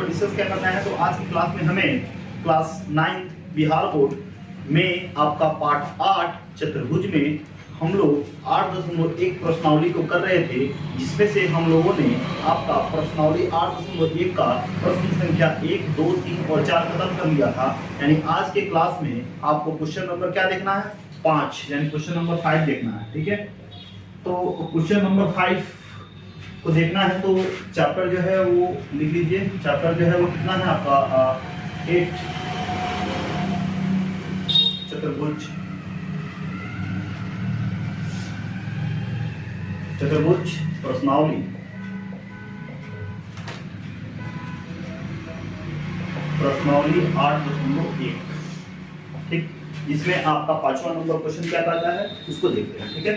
Discuss क्या करना है, तो आज की क्लास में हमें क्लास 9 बिहार बोर्ड में आपका पाठ 8 चतुर्भुज में हम लोग 8.1 प्रश्नावली को कर रहे थे, जिसमें से हम लोगों ने आपका प्रश्नावली 8.1 का प्रश्न संख्या 1, 2, 3 और 4 खत्म कर लिया था। यानी आज के क्लास में आपको क्वेश्चन नंबर क्या देखना है, 5, यानी क्वेश्चन नंबर 5 देखना है। ठीक है, तो क्वेश्चन नंबर 5 को देखना है तो चैप्टर जो है वो लिख लीजिए। चैप्टर जो है वो कितना है आपका 8 चतुर्भुज प्रश्नावली प्रश्नावली 8.1। ठीक, इसमें आपका 5वां नंबर क्वेश्चन क्या कहता है उसको देखते हैं। ठीक है,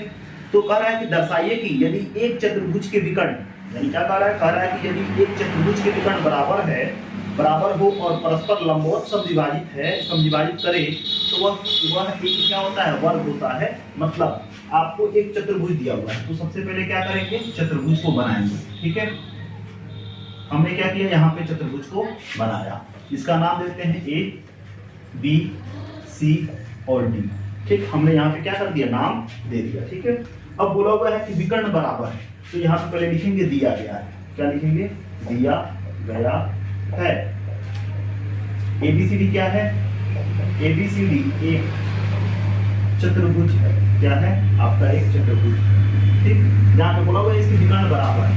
तो कह रहा है कि दर्शाइए कि यदि एक चतुर्भुज के विकर्ण, यानी क्या कह रहा है कि यदि एक चतुर्भुज के विकर्ण बराबर हो और परस्पर लंबवत समविभाजित करे तो वह एक क्या होता है, वर्ग होता है। मतलब आपको एक चतुर्भुज दिया हुआ है, तो सबसे पहले क्या करेंगे, चतुर्भुज को बनाएंगे। ठीक है, हमने क्या किया, यहाँ पे चतुर्भुज को बनाया, इसका नाम देते हैं ए, बी, सी और डी। ठीक, हमने यहाँ पे क्या कर दिया, नाम दे दिया। ठीक है, अब बोला हुआ है कि विकर्ण बराबर है, तो यहाँ पे पहले लिखेंगे दिया गया है। क्या लिखेंगे, दिया गया है। एबीसीडी क्या है, एबीसीडी एक चतुर्भुज है। क्या है आपका, एक चतुर्भुज। ठीक, यहाँ पे बोला हुआ है इसके विकर्ण बराबर है,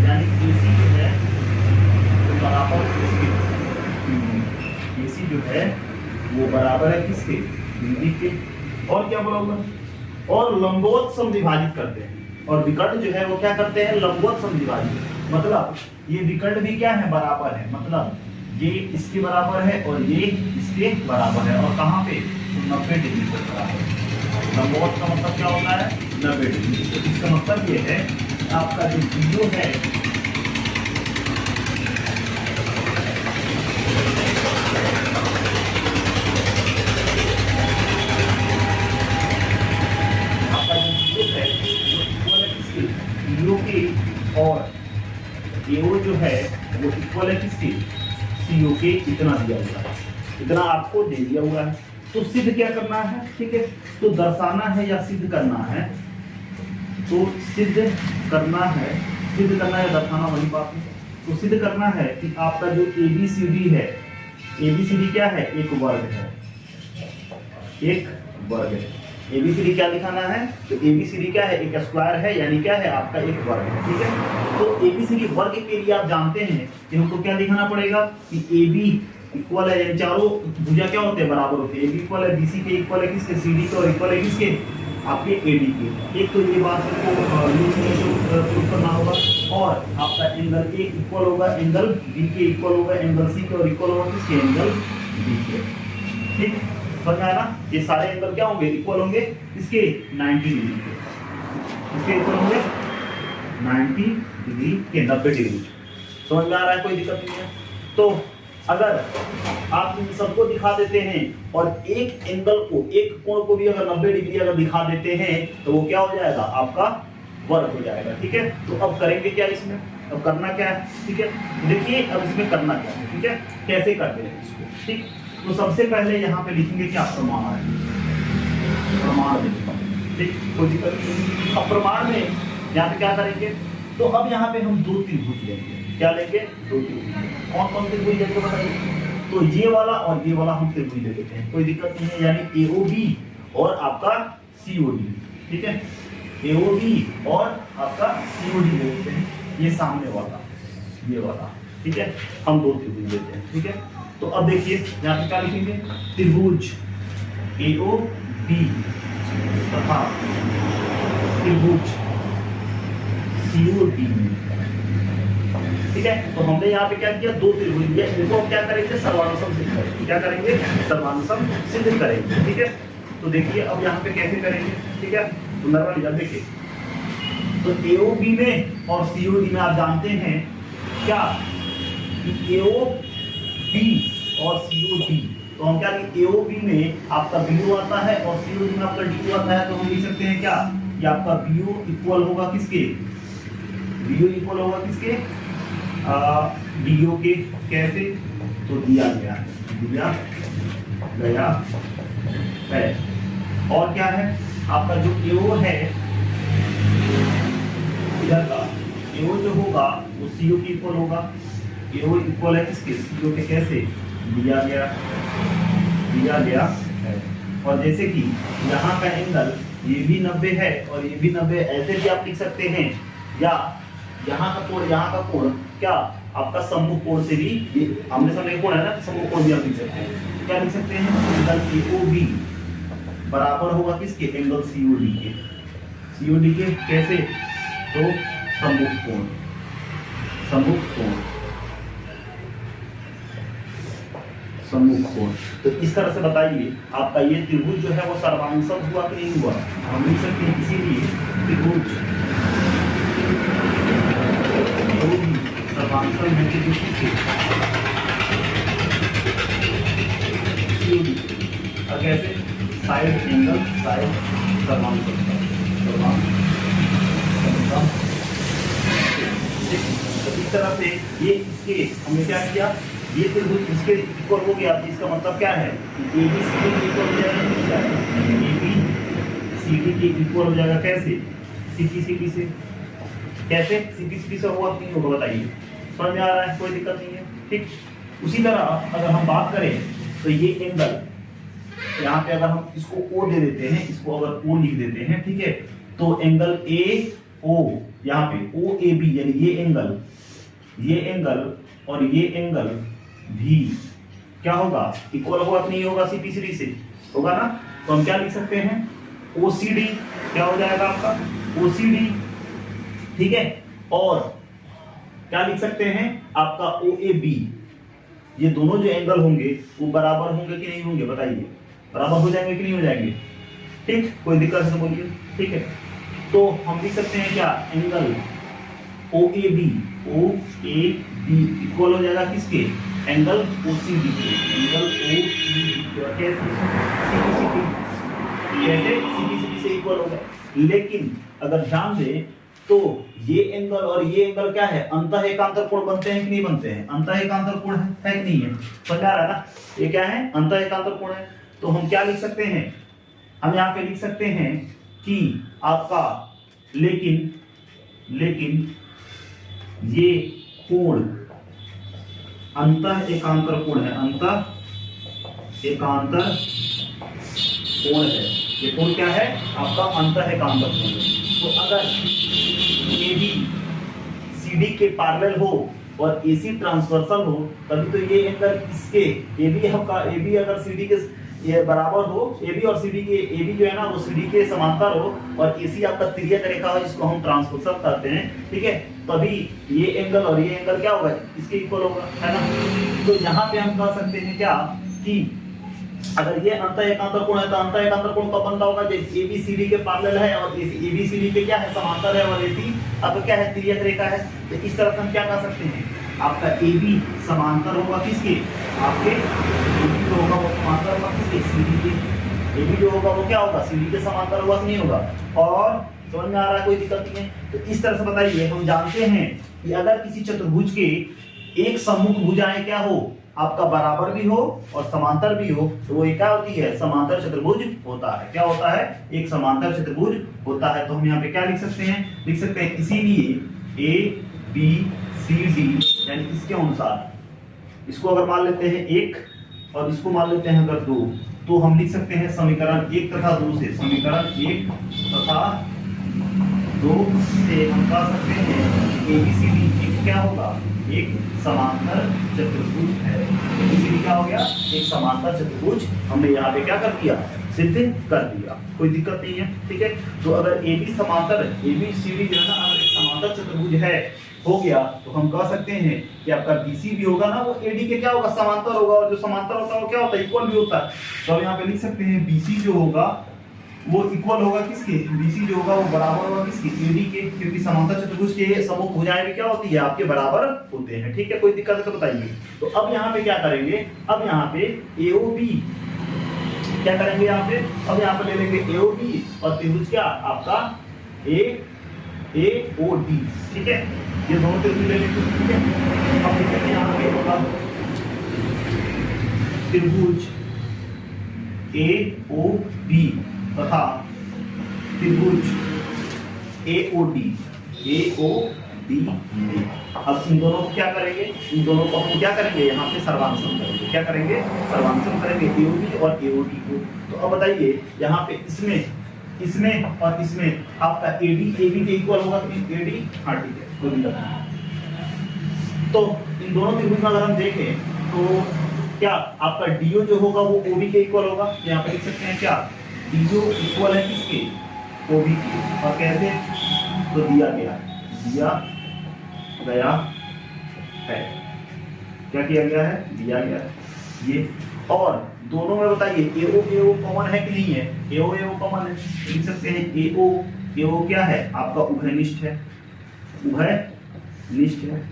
यानी एसी जो है वो बराबर इसके, एसी जो है वो बराबर है किसके, बीडी के। और क्या बोला हुआ है, और लंबवत समविभाजित करते हैं, और विकर्ण जो है वो क्या करते हैं, लंबवत समविभाजित। मतलब ये विकर्ण भी क्या है, बराबर है। मतलब ये इसके बराबर है और ये इसके बराबर है, और कहाँ पे, 90 डिग्री के बराबर है। लंबवत का मतलब क्या होता है, 90 डिग्री। तो इसका मतलब ये है आपका जो बिंदु है और एओ जो है वो इक्वल है किसके, सीओ के। इतना दिया हुआ है, इतना आपको दे दिया हुआ है। तो सिद्ध क्या करना है, ठीक है, तो दर्शाना है या सिद्ध करना है, तो सिद्ध करना है या दर्शाना, वही बात है। तो सिद्ध करना है कि आपका जो एबीसीडी है, एबीसीडी क्या है, एक वर्ग है, एक वर्ग है। एबीसीडी क्या दिखाना है, तो एबीसीडी क्या है, एक स्क्वायर है, यानी क्या है आपका एक वर्ग है। ठीक है, तो एबीसीडी वर्ग के लिए आप जानते हैं कि हमको क्या दिखाना पड़ेगा कि एबी इक्वल है, यानी चारों भुजा क्या होते हैं, बराबर होते हैं। एबी इक्वल है बीसी के, इक्वल है किसके, सीडी के, और इक्वल है किसके, आपके एडी के। एक तो ये बात को प्रूव करना होगा, और आपका एंगल ए इक्वल होगा एंगल बी के, इक्वल होगा एंगल सी के, और इक्वल होगा किसके, एंगल बी के। ठीक, समझ में आया ना, ये सारे एंगल क्या होंगे, इक्वल होंगे इसके 90 डिग्री के, इसके इक्वल होंगे 90 डिग्री के, 90 डिग्री। समझ में आ रहा है, कोई दिक्कत नहीं है। तो अगर आप इन सबको दिखा देते हैं और एक एंगल को, एक कोण को भी अगर 90 डिग्री अगर दिखा देते हैं तो वो क्या हो जाएगा, आपका वर्ग हो जाएगा। ठीक है, तो अब करेंगे क्या इसमें, अब करना क्या है, ठीक है, देखिए अब इसमें करना क्या है। ठीक है, कैसे करते हैं इसको। ठीक, तो सबसे पहले यहाँ पे लिखेंगे क्या, प्रमाण लिखेंगे। ठीक, कोई दिक्कत नहीं। अब प्रमाण में यहाँ पे क्या करेंगे, तो अब यहाँ पे हम 2 त्रिभुज लेंगे। क्या लेंगे, 2 त्रिभुज। कौन कौन त्रिभुज लेंगे बताइए, तो ये वाला और ये वाला हम त्रिभुज ले लेते हैं, कोई दिक्कत नहीं है। यानी एओबी और आपका सीओडी। ठीक है, एओबी और आपका सीओडी ले लेते हैं, ये सामने वाला, ये वाला। ठीक है, हम 2 त्रिभुज लेते हैं। ठीक है, तो अब देखिए यहाँ पे क्या लिखेंगे, त्रिभुज एओ बी तथा त्रिभुज सीओ डी। ठीक है, तो हमने यहाँ पे क्या किया, 2 त्रिभुज लिया, इनको क्या करेंगे, सर्वानुसम सिद्ध करेंगे। क्या करेंगे, सर्वानुसम सिद्ध करेंगे। ठीक है, तो देखिए अब यहाँ पे कैसे करेंगे। ठीक है, तो नर्मदा देखिए, तो एओ बी में और सीओ डी में आप जानते हैं क्या, एओ बी और सीओ डी। तो हम क्या, एओ बी में आपका बीओ आता है और सीओ डी में आपका डीओ आता है। तो हम लिख सकते हैं क्या, ये आपका बीओ इक्वल होगा किसके, बीओ इक्वल होगा किसके, डीओ के कैसे, तो दिया गया है। और क्या है आपका जो एओ है इधर का एओ जो होगा वो सीओ के इक्वल होगा। एओ इक्वल है किसके, सीओ के कैसे, दिया गया है। और जैसे कि यहाँ का एंगल ये भी 90 है और ये भी 90, ऐसे भी आप लिख सकते हैं, या यहाँ का कोण क्या आपका सम्मुख कोण से भी, ये आमने सामने कोण है ना, सम्मुख कोण भी आप लिख सकते हैं। क्या लिख सकते हैं, एंगल एओबी बराबर होगा किसके, एंगल सीओडी के कैसे, तो सम्मुख कोण तो इस तरह से बताइए आपका ये त्रिभुज जो है वो सर्वांशम हुआ कि नहीं हुआ। हम लिख सकते हैं इसीलिए त्रिभुज सर्वांशम है और कैसे, साइड एंगल साइड सर्वांशम। तो इस तरह से ये इसके हमने क्या किया, ये त्रिभुज इसके इक्वल हो गया। इसका मतलब क्या है, A B C D equal हो जाएगा, ए बी सी डी के इक्वल हो जाएगा कैसे, सी डी से। कैसे सी डी से होगा नहीं होगा बताइए, समझ में आ रहा है, कोई दिक्कत नहीं है। ठीक, उसी तरह अगर हम बात करें तो ये एंगल यहाँ पे अगर हम इसको ओ दे देते हैं, इसको अगर ओ लिख देते हैं, ठीक है, तो एंगल ए ओ यहाँ पे ओ ए बी यानी ये एंगल और ये एंगल भी क्या होगा, इक्वल होगा कि नहीं होगा, सीपीसीडी से होगा ना। तो हम क्या लिख सकते हैं, ओसीडी क्या हो जाएगा आपका, ओसीडी, ठीक है। और क्या लिख सकते हैं आपका ओएबी, ये दोनों जो एंगल होंगे वो बराबर होंगे कि नहीं होंगे बताइए, बराबर हो जाएंगे कि नहीं हो जाएंगे। ठीक, कोई दिक्कत है तो बोलिए। ठीक है, तो हम लिख सकते हैं क्या, एंगल OAB इक्वल हो जाएगा किसके, एंगल OCD के, एंगल OCD कैसे CPCD से इक्वल होगा। लेकिन अगर ध्यान दें तो ये एंगल और ये एंगल क्या है, अंतः एकांतर कोण बनते हैं कि नहीं बनते हैं, अंतः एकांतर कोण है कि नहीं है, समझ आ रहा है ना। ये क्या है, अंतः एकांतर कोण है। तो हम क्या लिख सकते हैं, हम यहाँ पे लिख सकते हैं कि आपका लेकिन ये कोण अंतः एकांतर कोण है, अंतः एकांतर कोण है। ये कोण क्या है आपका, अंतः एकांतर कोण है। तो अगर AB CD के पैरेलल हो और AC ट्रांसवर्सल हो तभी तो ये एंगल इसके AB अगर CD के ये बराबर हो, AB और CD के, AB जो है ना वो CD के समांतर हो और AC आपका तिर्यक रेखा हो जिसको हम ट्रांसवर्सल कहते हैं, ठीक है, तभी ये एंगल और ये एंगल क्या होगा, इसके इक्वल होगा, है ना। तो यहाँ पे हम कह सकते हैं क्या कि अगर ये अंतः एकांतर कोण है तो अंतः एकांतर कोण कब बनता होगा, जब ABCD के पैरेलल है और ABCD पे क्या है, समांतर है, और AC अब क्या है, तिर्यक रेखा है। तो इस तरह से हम क्या कह सकते हैं, आपका AB समांतर होगा किसके, आपके AB जो होगा वो समांतर होगा किसके, CD के। AB जो होगा वो क्या होगा, CD के समांतर होगा कि नहीं होगा। और समझ में आ रहा है, कोई दिक्कत नहीं है। तो इस तरह से बताइए, हम जानते हैं कि अगर किसी चतुर्भुज के एक सम्मुख भुजाएं क्या हो, आपका बराबर भी हो और समांतर भी हो, तो वो क्या होती है, समांतर चतुर्भुज होता है। क्या होता है, एक समांतर चतुर्भुज होता है। तो हम यहाँ पे क्या लिख सकते हैं, लिख सकते हैं इसीलिए ABCD यानी इसके अनुसार इसको अगर मान लेते हैं 1 और इसको मान लेते हैं अगर 2, तो हम लिख सकते हैं समीकरण 1 तथा 2 से, समीकरण 1 तथा 2 से हम कह सकते हैं ABCD एक क्या होगा, एक समांतर चतुर्भुज है। ABCD क्या हो गया, एक समांतर चतुर्भुज। हमने यहाँ पे क्या कर दिया, सिद्ध कर दिया, कोई दिक्कत नहीं है। ठीक है, तो अगर AB समांतर, ABCD जो है ना अगर एक समांतर चतुर्भुज है हो गया, तो हम कह सकते हैं कि आपका BC भी होगा ना वो AD के क्या होगा, समांतर होगा, और जो समांतर होता है वो क्या होता है, इक्वल भी होता है। तो हम यहाँ पे लिख सकते हैं BC जो होगा वो इक्वल होगा किसके, BC जो होगा वो बराबर होगा किसके, AD के, क्योंकि समांतर चतुर्भुज के सम्मुख भुजाएं भी क्या होती है, आपके बराबर होते हैं। ठीक है, कोई दिक्कत है तो बताइए। तो अब यहाँ पे क्या करेंगे, अब यहाँ पे AOB क्या करेंगे, यहाँ पे अब यहाँ पे ले लेंगे AOB और त्रिभुज क्या आपका AOD। ठीक है, ये दोनों त्रिभुज ले लेते हैं, ठीक है। अब लिखेंगे यहाँ पे अब त्रिभुज AOB तथा त्रिभुज AOD। अब इन दोनों को क्या करेंगे, इन दोनों को हम क्या करेंगे, यहाँ पे सर्वांशम करेंगे। क्या करेंगे, सर्वांशम करेंगे AOB और AOD को। तो अब बताइए यहाँ पे इसमें और इसमें आपका AD AB के इक्वल होगा कि AD, हाँ ठीक है, कोई दिक्कत नहीं। तो इन दोनों त्रिभुज में अगर हम देखें तो क्या आपका DO जो होगा वो OB के इक्वल होगा। यहाँ पे लिख सकते हैं क्या, DO इक्वल है किसके, OB के। और कैसे, तो दिया गया है, क्या किया गया है, दिया गया है ये। और दोनों में बताइए AO कॉमन है कि नहीं है, AO कॉमन है, लिख सकते हैं AO क्या है आपका, उभयनिष्ठ है, उभयनिष्ठ है।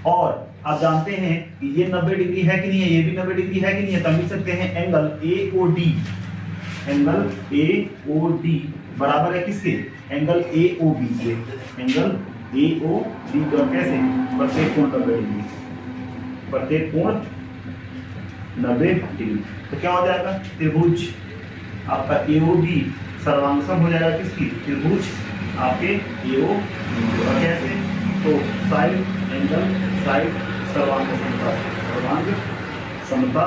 और आप जानते हैं कि ये 90 डिग्री है कि नहीं है, ये भी 90 डिग्री है कि नहीं है, तब लिख सकते हैं एंगल AOD बराबर है किसके, एंगल AOB के, एंगल AOB का। कैसे, प्रत्येक कोण 90 डिग्री, प्रत्येक कोण 90 डिग्री। तो क्या हो जाएगा, त्रिभुज आपका AOB सर्वांगसम हो जाएगा किसकी, त्रिभुज आपके AOB। और कैसे, तो साइड एंगल साइड सर्वांग समता।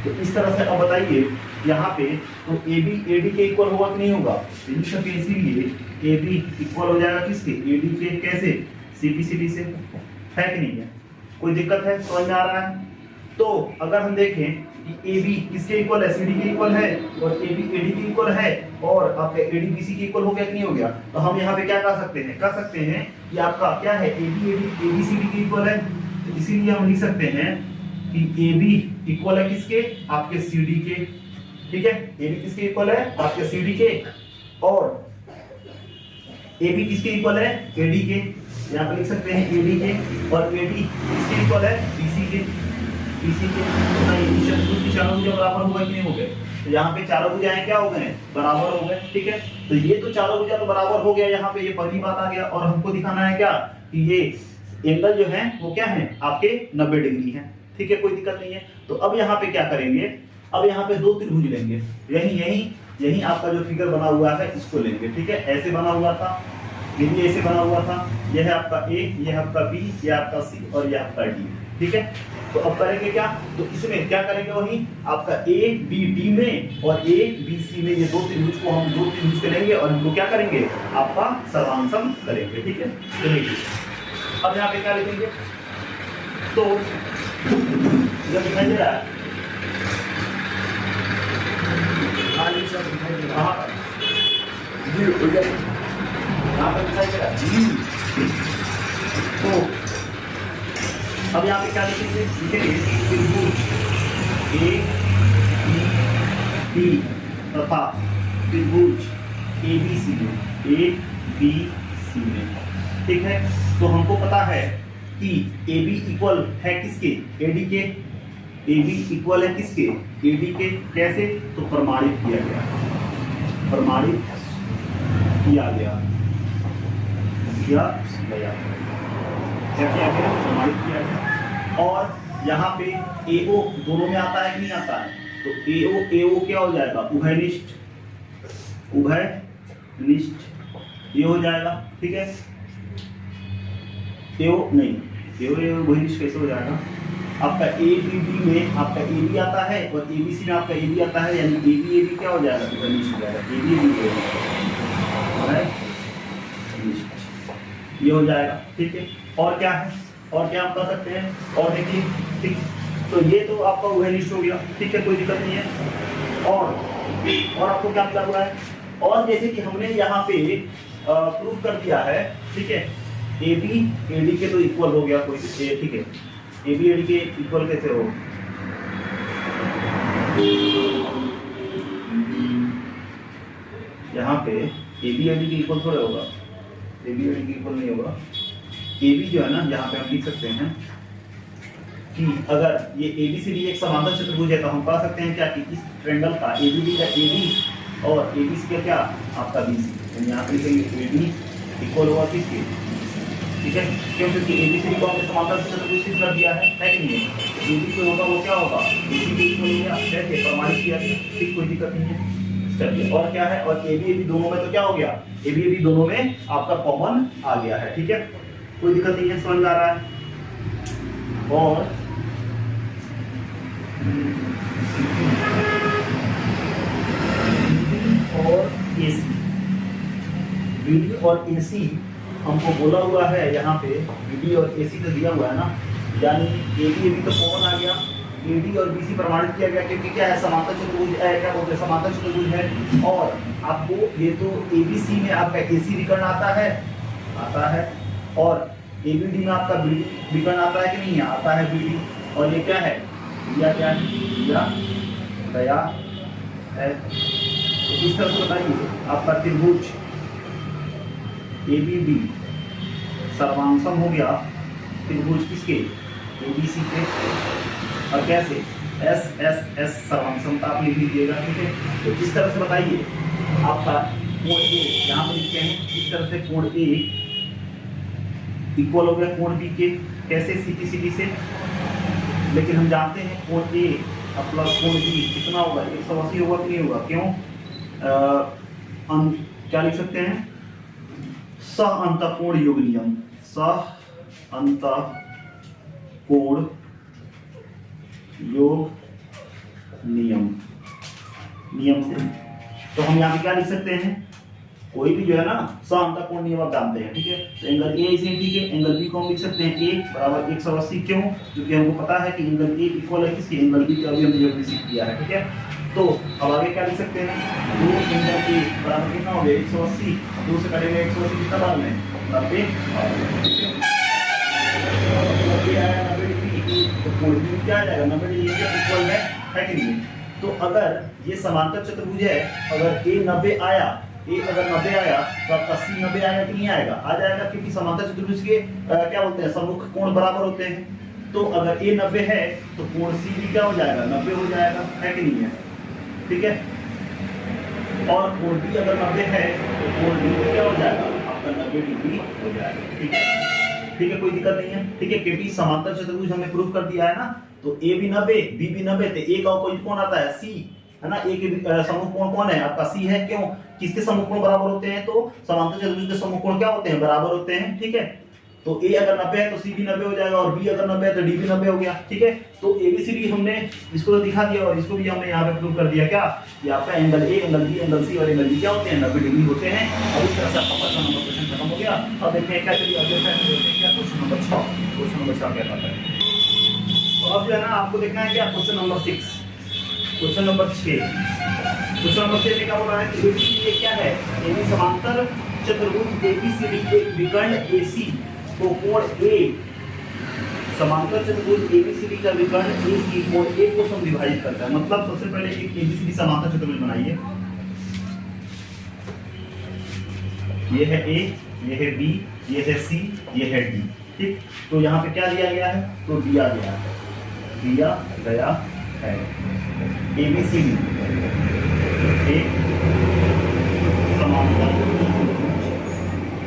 तो इस तरह से अब बताइए यहाँ पे, तो AB AD के इक्वल होगा कि नहीं होगा, इसीलिए AB इक्वल हो जाएगा किसके, AD के। कैसे, CPCD से, है कि नहीं है, कोई दिक्कत है, समझ में आ रहा है। तो अगर हम देखें कि AB किसके इक्वल है, CD के इक्वल है, और AB AD के इक्वल है, और आपका AD BC के इक्वल हो गया कि नहीं हो गया, तो हम यहाँ पे क्या कर सकते हैं कि आपका क्या है, AB CD के इक्वल है। तो इसीलिए हम लिख सकते हैं कि AB इक्वल है किसके, आपके CD के, ठीक है। AB किसके इक्वल है, आपके CD के, और AB किसके इक्वल है, AD के। यहाँ पे लिख सकते हैं AD के, और AD किसके इक्वल है, BC के, चारों भुजा बराबर हो गए कि नहीं हो गए। तो यहाँ पे चारों भुजाएं क्या हो गए, बराबर हो गए, ठीक है। तो ये तो चारों भुजा तो बराबर हो गया, यहाँ पे ये पहली बात आ गया। और हमको दिखाना है क्या, कि ये एंगल जो है वो क्या है, आपके 90 डिग्री है, ठीक है, कोई दिक्कत नहीं है। तो अब यहाँ पे क्या करेंगे, अब यहाँ पे दो त्रिभुज लेंगे, यही आपका जो फिगर बना हुआ है इसको लेंगे, ठीक है। ऐसे बना हुआ था, ये भी ऐसे बना हुआ था, यह है आपका A, यह आपका B, यह आपका C और यह आपका D, ठीक है। तो अब करेंगे क्या, तो इसमें क्या करेंगे, वही आपका ABD में और ABC में, ये दो त्रिभुज को हम दो त्रिभुज के लेंगे और इनको क्या करेंगे, आपका सर्वांशम करेंगे, ठीक है। चलिए अब यहाँ पे क्या लिखेंगे, तो जब दिखाई दे रहा है, यहाँ पे दिखाई दे रहा है। तो अब यहाँ पे क्या लिखेंगे, त्रिभुज ABD तथा त्रिभुज ABC में, ठीक है। तो हमको पता है कि AB इक्वल है किसके, AD के, AB इक्वल है किसके, AD के। कैसे, तो प्रमाणित किया गया, प्रमाणित किया गया। और यहाँ पे AO दोनों में आता है कि नहीं आता है, तो AO क्या हो जाएगा, उभयनिष्ठ, ये हो जाएगा, ठीक है। AO उभयनिष्ठ कैसे हो जाएगा, आपका ABD में आपका AB आता है और ABC में आपका AB आता है, यानी AB क्या हो जाएगा, उभयनिष्ठ हो जाएगा, ये हो जाएगा, ठीक है। और क्या है, और क्या हम कर सकते हैं, और देखिए, ठीक, तो ये तो आपका उभयनिष्ठ हो गया, ठीक है, कोई दिक्कत नहीं है। और आपको क्या मिला हुआ है, और जैसे कि हमने यहाँ पे प्रूफ कर दिया है, ठीक है, AB AD के तो इक्वल हो गया, कोई, ठीक है, AB AD के इक्वल कैसे हो, यहाँ पे AB AD के इक्वल थोड़ा होगा, AB AD के इक्वल नहीं होगा। AB जो है ना, यहाँ पे हम लिख सकते हैं कि अगर ये ABCD एक समांतर चतुर्भुज है, तो हम कह सकते हैं क्या कि इस ट्रायंगल का ABD का AB और ABC का क्या, आपका BC। यहाँ पे लिखेंगे AD इक्वल होगा किसके, ठीक है, क्योंकि एबीसीडी को हमने समांतर चतुर्भुज सिद्ध कर दिया है कि नहीं है। एबी जो होगा वो क्या होगा, एबीसीडी को लिया कैसे प्रमाणित किया गया, ठीक, कोई दिक्कत नहीं है। चलिए और क्या है, और एबी दोनों में तो क्या हो गया, एबी दोनों में आपका कॉमन आ गया है, ठीक है, कोई दिक्कत नहीं है, समझ में आ रहा है। और एसी, बीडी और एसी हमको बोला हुआ है यहाँ पे, बीडी और एसी तो दिया हुआ है ना, यानी एबी तो कॉमन आ गया, एडी और बीसी प्रमाणित किया गया, क्योंकि क्या है समांतर चतुर्भुज है, क्या बोलते हैं समांतर चतुर्भुज है। और आपको ये तो एबीसी में आपका एसी विकर्ण आता है, और एबीडी में आपका बीडी विकर्ण आता है कि नहीं आता है, बीडी। और ये क्या है, या क्या है, या दया है। तो इस तरह से बताइए आपका त्रिभुज एबीडी सर्वांशम हो गया त्रिभुज किसके, एबीसी के, और कैसे, एस एस एस सर्वांशम आप लिख लीजिएगा, ठीक है। तो इस तरह से बताइए आपका कोण ए, यहाँ पर लिखते हैं इस तरह से, कोण ए इक्वल हो गया कोण बी के, कैसे, सीधी से, लेकिन हम जानते हैं कोण ए प्लस कोण बी कितना होगा, 180 होगा कि नहीं होगा, क्यों, क्या लिख सकते हैं, सह अंतःकोण योग नियम, सह अंतःकोण योग नियम से। तो हम यहाँ पे क्या लिख सकते हैं, कोई भी जो है ना सह-अंतःकोण नियम आप जानते हैं, ठीक है। तो एंगल ए इज ठीक है, एंगल बी को हम लिख सकते हैं ए बराबर 180, क्यों, क्योंकि हमको पता है कि एंगल ए इक्वल है किसके, एंगल बी का अभी हमने जो सीख किया है, ठीक है। तो अब आगे क्या लिख सकते हैं, 2 एंगल ए बराबर कितना हो गया 180, 2 से कटेगा 180 कितना बार में 90, तो कोण बी क्या आ जाएगा 90 डिग्री के इक्वल है कि नहीं। तो अगर ये समांतर चतुर्भुज है, अगर ए 90 आया, ए अगर 90 आया तो 80 90 आएगा कि नहीं आएगा, आ जाएगा, क्योंकि समांतर चतुर्भुज के क्या बोलते हैं, सम्मुख कोण बराबर होते हैं। तो अगर ए 90 है तो कोण सी भी क्या हो जाएगा 90 हो जाएगा, है कि नहीं है, ठीक है। और कोण बी अगर 90 है तो कोण डी क्या हो जाएगा आपका 90 डिग्री हो जाएगा, ठीक है, ठीक है, कोई दिक्कत नहीं है, ठीक है, क्योंकि समांतर चतुर्भुज हमने प्रूव कर दिया है ना। तो ए भी 90 बी भी 90, तो ए का कोई कोण आता है सी, है ना, ए के सम्मुख कोण कौन है आपका सी है, क्यों, किसके सम्मुख कोण बराबर होते हैं, तो समांतर चतुर्भुज के सम्मुख कोण क्या होते हैं, बराबर होते हैं, ठीक है। तो ए अगर 90 है तो सी भी 90 हो जाएगा, और बी अगर 90 है तो डी भी 90 हो गया, ठीक है। तो एबीसीडी हमने इसको दिखा दिया, और इसको भी हमने यहाँ पे प्रूव कर दिया, क्या, ये आपका angle A, angle B, angle C और एंगल डी क्या होते हैं 90 डिग्री होते हैं। और इस तरह से आपका फर्स्ट नंबर क्वेश्चन खत्म हो गया। अब देखते हैं क्या, चलिए अगले क्वेश्चन देखते हैं, क्या क्वेश्चन नंबर 6, क्वेश्चन नंबर 6 क्या कहता है। तो अब जो है ना आपको देखना है क्या, question number 6, question number 6, question number 6 में क्या बोल रहा है कि एबीसीडी क्या है, एबी समांतर चतुर्भुज एबीसीडी एक विकर्ण एसी को कोण ए, समांतर चतुर्भुज एबीसीडी का विकर्ण एसी कोण ए को समविभाजित करता है। मतलब सबसे पहले एक एबीसीडी समांतर चतुर्भुज बनाइए, ये है ए, ये है बी, ये है सी, ये है डी, ठीक। तो यहाँ पे क्या दिया गया है, तो दिया गया है एबीसीडी एक समांतर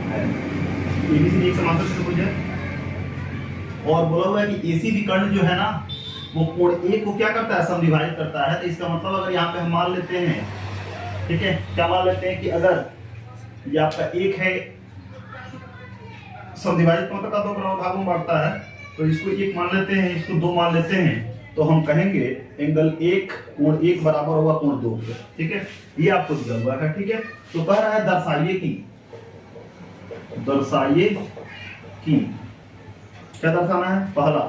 है, एबीसीडी एक समांतर चतुर्भुज है, और बोला हुआ है कि एसी विकर्ण जो है ना वो कोण ए को क्या करता है, समविभाजित करता है। तो इसका मतलब अगर यहाँ पे हम मान लेते हैं, ठीक है, क्या मान लेते हैं कि अगर ये आपका एक है, समविभाजित मतलब का 2 भागों में बांटता है, तो इसको 1 मान लेते हैं, इसको 2 मान लेते हैं, तो हम कहेंगे एंगल 1 कोण 1 बराबर होगा कोण 2, ठीक है, ये आपको दिया हुआ है, ठीक है। तो कह रहा है दर्शाइए कि क्या दर्शाना है, पहला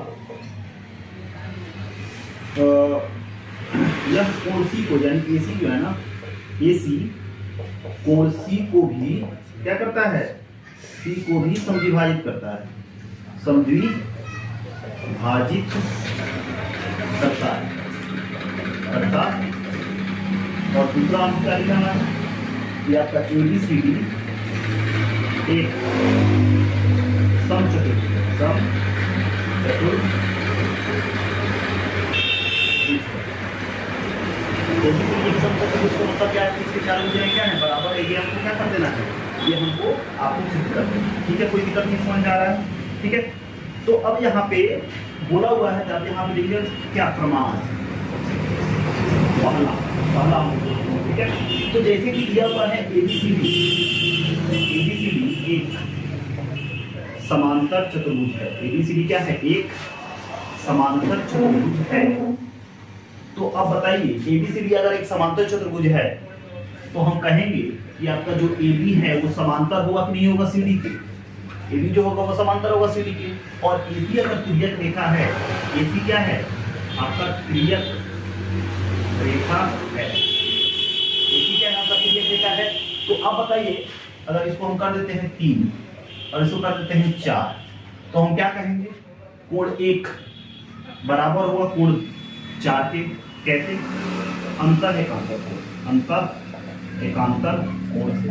यह कोण सी को, यानी एसी जो है ना, एसी कोण सी को भी क्या करता है, सी को भी समविभाजित करता है, समविभाजित करता है। और दूसरा हमको क्या लिखाना है, ये आपका एबीसीडी एक समचतुर्भुज, एक समचतुर्भुज का मतलब क्या है, इसके चारों भुजाएं क्या है, बराबर है, ये हमको क्या कर देना है, ये हमको आपको सिद्ध करते हैं, ठीक है, कोई दिक्कत नहीं, समझ में आ रहा है, ठीक है। तो अब यहाँ पे बोला हुआ है, जब यहाँ पे लिखिए क्या प्रमाण, पहला ठीक है। तो जैसे कि दिया हुआ है एबीसीडी एक समांतर चतुर्भुज है, एबीसीडी क्या है, एक समांतर चतुर्भुज है। तो अब बताइए एबीसीडी अगर एक समांतर चतुर्भुज है तो हम कहेंगे कि आपका जो AB है वो समांतर होगा कि नहीं होगा CD के, AB जो होगा वो समांतर होगा CD के। और AC अगर तिर्यक रेखा है, AC क्या है आपका तिर्यक रेखा है, AC क्या है आपका तिर्यक रेखा है। तो अब बताइए अगर इसको हम कर देते हैं 3 और इसको कर देते हैं 4 तो हम क्या कहेंगे, कोण 1 बराबर होगा कोण 4 के, कैसे, अंतर एकांतर कोण, अंतर एकांतर कोण से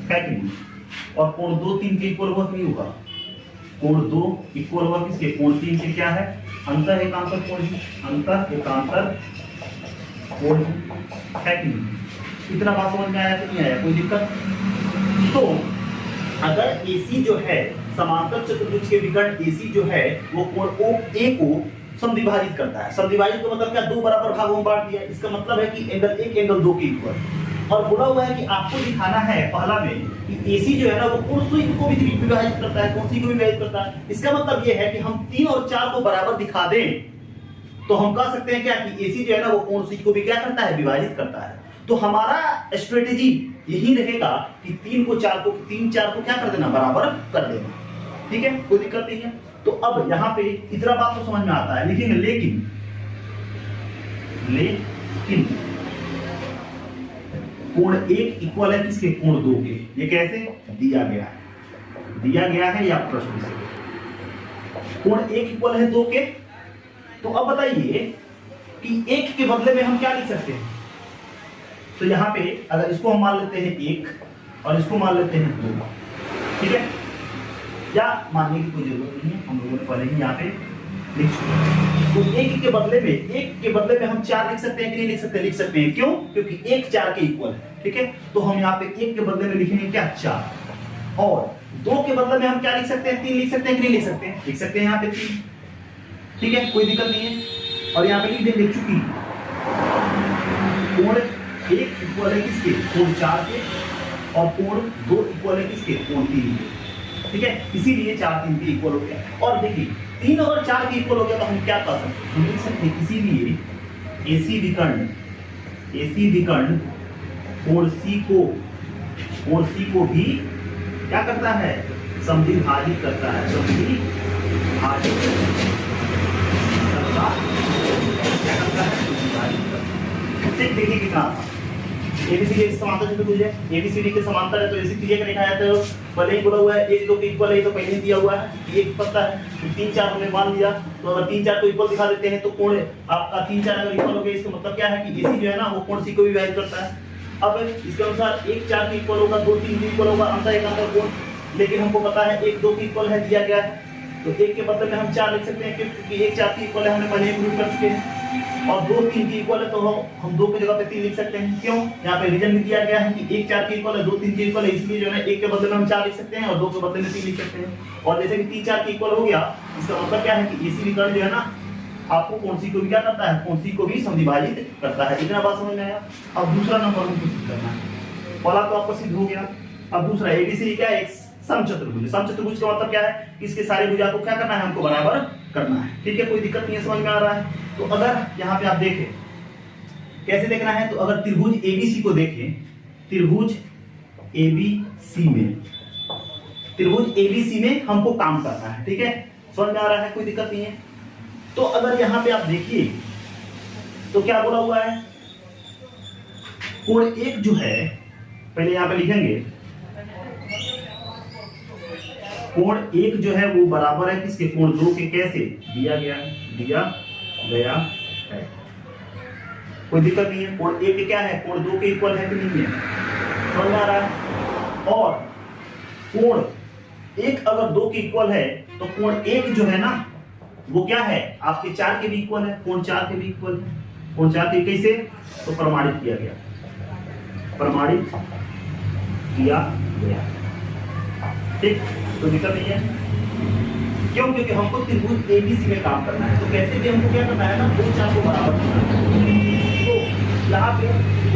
है कि नहीं। और कोण 2 3 के इक्वल हुआ नहीं होगा, कोण 2 इक्वल हुआ किसके, कोण 3 के, क्या है, अंतर एकांतर कोण ही, अंतर एकांतर कोण है कि नहीं। इतना बात समझ में आया कि नहीं आया, कोई दिक्कत। तो अगर AC जो है समांतर चतुर्भुज के विकर्ण AC जो है वो कोण OA को समद्विभाजित करता है। समद्विभाजित का मतलब क्या, दो बराबर भागों में बांट दिया, इसका मतलब है कि एंगल 1 एंगल 2 के इक्वल। और बोला हुआ है कि आपको दिखाना है पहला में कि AC जो है ना वो कोण C को भी विभाजित करता है, कोण C को भी विभाजित करता है। इसका मतलब ये है कि हम 3 और 4 को बराबर दिखा दें तो हम कह सकते हैं क्या कि AC जो है ना वो कोण C को भी क्या करता है, विभाजित करता है। तो हमारा स्ट्रेटेजी यही रहेगा कि 3 को 4 को क्या कर देना, बराबर कर देना, ठीक है, कोई दिक्कत नहीं है। तो अब यहाँ पे इतना बात तो समझ में आता है, लिखेंगे लेकिन कोण 1 इक्वल है किसके, कोण 2 के। ये कैसे दिया गया है या प्रश्न से, कोण 1 इक्वल है 2 के। तो अब बताइए कि 1 के बदले में हम क्या लिख सकते हैं। तो यहाँ पे अगर इसको हम मान लेते हैं 1 और इसको मान लेते हैं 2, ठीक है, या मानने की कोई जरूरत नहीं है, हम लोगों ने पहले ही यहाँ पे लिख चुके। तो 1 के बदले में हम 4 लिख सकते हैं कि नहीं लिख सकते, लिख सकते हैं, क्यों, क्योंकि 1 4 के इक्वल है, ठीक है। तो हम यहाँ पे 1 के बदले में लिखेंगे क्या, 4, और 2 के बदले में हम क्या लिख सकते हैं, 3 लिख सकते हैं कि नहीं लिख सकते हैं, लिख सकते हैं यहाँ पे 3, ठीक है, कोई दिक्कत नहीं है। और यहाँ पे लिख देंगे चूंकि कोण 1 इक्वल है किसके, कोण 4 के, और कोण 2 इक्वल है किसके, कोण 3 के, ठीक है, इसीलिए 4 3 के इक्वल हो गया। और देखिए 3 और 4 के इक्वल हो गया तो हम क्या कर सकते हैं, हम लिख सकते हैं इसीलिए AC विकर्ण कोण C को भी क्या करता है, समद्विभाजित करता है, समद्विभाजित करता है। देखिए कितना एबीसीडी समांतर चतुर्भुज है, एबीसीडी के समांतर है तो ऐसी क्रिया का लिखा जाता है। भले ही बोला हुआ है 1 2 के इक्वल है, तो पहले दिया हुआ है कि 1 पता है, तो 3 4 हमने मान लिया। तो अगर 3 4 को इक्वल दिखा देते हैं तो कोण आपका 3 4 अगर इक्वल हो गया, इसका मतलब क्या है कि AC जो है ना वो कोण C को भी विभाजित करता है। अब इसके अनुसार 1 4 के इक्वल होगा, 2 3 के इक्वल होगा, अंतर एकांतर कोण, लेकिन हमको पता है 1 2 के इक्वल है, दिया गया है। तो 1 के बदले में हम 4 लिख सकते हैं क्योंकि 1 4 के इक्वल है, हमने पहले ही प्रूव कर चुके हैं। और 2 3 के इक्वल है तो हम 2 की जगह पे 3 लिख सकते हैं, क्यों, यहाँ पे रीजन भी दिया गया है कि 1 4 के इक्वल है, 2 3 के इक्वल है, इसलिए जो है 1 के बदले में हम 4 लिख सकते हैं और 2 के बदले में 3 लिख सकते हैं। और जैसे कि 3 4 के इक्वल हो गया, इसका मतलब क्या है कि AC विकर्ण जो है ना आपको कोण C को भी क्या करता है, कोण C को भी समद्विभाजित करता है। इतना बात समझ में आया। अब दूसरा नंबर हमको सिद्ध करना है, पहला तो आपका सिद्ध हो गया। अब दूसरा ABCD क्या है, एक समचतुर्भुज। समचतुर्भुज का मतलब क्या है, इसके सारे भुजा को क्या करना है, हमको बराबर करना है, ठीक है, कोई दिक्कत नहीं है, समझ में आ रहा है। तो अगर यहाँ पे आप देखें कैसे देखना है, तो अगर त्रिभुज ABC को देखें, त्रिभुज ABC में हमको काम करना है, ठीक है, समझ में आ रहा है, कोई दिक्कत नहीं है। तो अगर यहाँ पे आप देखिए तो क्या बोला हुआ है, कोण 1 जो है, पहले यहाँ पे लिखेंगे कोण 1 जो है वो बराबर है किसके, कोण 2 के, कैसे दिया गया है, कोई दिक्कत नहीं है। कोण 1 क्या है, कोण 2 के इक्वल है कि नहीं है, समझ में आ रहा है। और कोण 1 अगर 2 के इक्वल है तो कोण 1 जो है ना वो क्या है, आपके 4 के भी इक्वल है, कोण 4 के भी इक्वल है, कोण 4 के कैसे, तो प्रमाणित किया गया। ठीक, तो दिक्कत नहीं है। क्यों? क्योंकि हमको त्रिभुज एबीसी में काम करना है, तो कैसे भी हमको क्या करना है ना, दो चार को बराबर करना है। तो यहाँ पे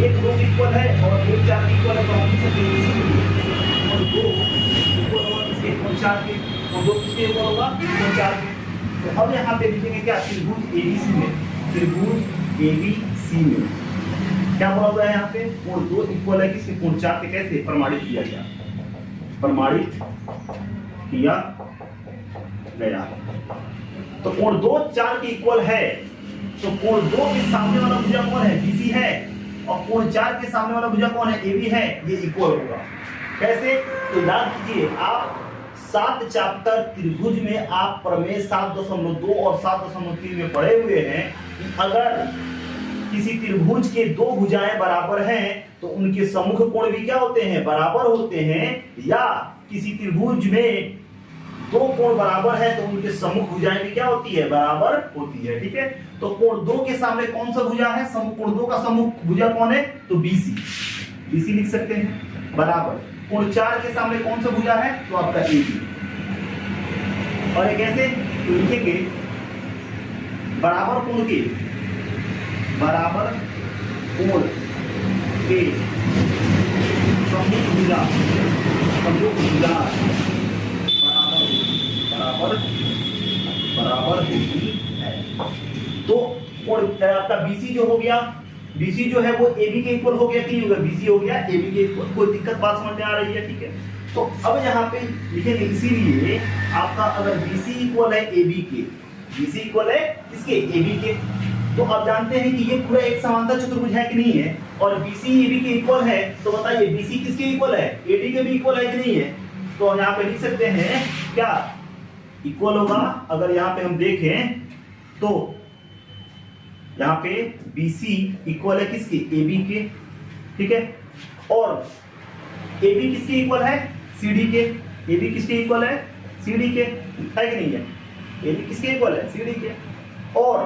एक दो इक्वल है और एक चार इक्वल है, तो हम इसे और दो इक्वल होगा इसके इक्वल चार के, और दो किसके इक्वल होगा, इक्वल चार के। तो अब यहाँ पे लिखेंगे क्या, त्रिभुज एबीसी में, त्रिभुज एबीसी में क्या बोला हुआ है यहाँ पे, कोण दो इक्वल है किसके, कोण चार के। कैसे प्रमाणित किया गया, प्रमाणित किया गया। तो कोण दो चार के इक्वल है, तो कोण दो के सामने वाला भुजा कौन है, बीसी है, और कोण चार के सामने वाला भुजा कौन है, एबी है। ये इक्वल होगा। कैसे? तो याद कीजिए, आप 7 चैप्टर त्रिभुज में आप प्रमेय 7.2 और 7.3 में पढ़े हुए हैं कि अगर किसी त्रिभुज के दो भुजाएं बराबर हैं तो उनके सम्मुख कोण भी क्या होते हैं, बराबर होते हैं। या किसी त्रिभुज में दो कोण बराबर है तो उनके सम्मुख भुजाएं भी क्या होती है, बराबर होती है। ठीक है, तो कोण दो के सामने कौन सा भुजा है, कोण दो का सम्मुख भुजा कौन है, तो बीसी, बीसी लिख सकते हैं बराबर। कोण चार के सामने कौन सा भुजा है, तो आपका एबी। और एक ऐसे तो लिखेंगे बराबर कोण के, बराबर कोण के सम्मुख भुजा, सम्मुख भुजा बराबर बराबर होती है। तो कोण आपका बीसी जो हो गया, बीसी जो है वो एबी के इक्वल हो गया कि नहीं होगा, बीसी हो गया एबी के इक्वल। कोई दिक्कत बात समझ में आ रही है? ठीक है, तो अब यहाँ पे लिखेंगे, इसीलिए आपका अगर बीसी इक्वल है एबी के, बीसी इक्वल है इसके एबी के, तो आप जानते हैं कि ये पूरा एक समांतर चतुर्भुज है कि नहीं है, और बीसी एबी के इक्वल है। तो बताइए बीसी किसके इक्वल है, एडी के भी इक्वल है कि नहीं है। तो यहाँ पे लिख सकते हैं क्या, इक्वल होगा। अगर यहाँ पे हम देखें तो यहाँ पे BC इक्वल है किसके, AB के। ठीक है, और AB किसके इक्वल है, CD के। AB किसके इक्वल है, CD के, है कि नहीं है। AB किसके इक्वल है, CD के। और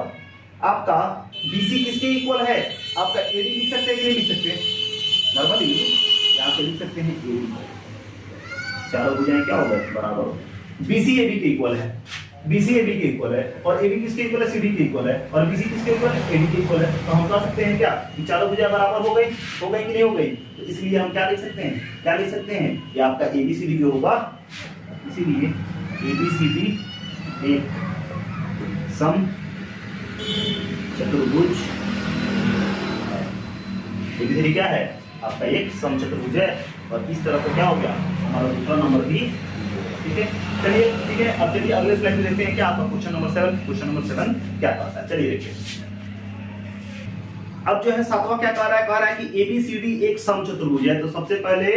आपका BC किसके इक्वल है, आपका AD लिख सकते हैं कि नहीं लिख सकते, नॉर्मली यहाँ पे लिख सकते हैं AD। चारों भुजाएं क्या हो गए, बराबर हो। BC AB के इक्वल है, BC AB के इक्वल है, और AB किसके इक्वल है, CD के इक्वल है, और BC किसके इक्वल है, AD के इक्वल है। तो हम कह सकते हैं क्या कि चारों भुजाएं बराबर हो गई कि नहीं हो गई। तो इसलिए हम क्या लिख सकते हैं, क्या लिख सकते हैं, ये आपका ABCD जो होगा, इसीलिए ABCD एक सम चतुर्भुज है। ABCD क्या है, आपका एक सम चतुर्भुज है। और इस तरह से क्या हो गया, हमारा दूसरा नंबर भी। ठीक है, चलिए ठीक है, अब चलिए अगले स्लाइड में देखते हैं क्या आपका क्वेश्चन नंबर 7, क्वेश्चन नंबर 7 क्या कहता है। चलिए देखिए, अब जो है सातवां क्या कह रहा है कि ABCD एक सम चतुर्भुज है। तो सबसे पहले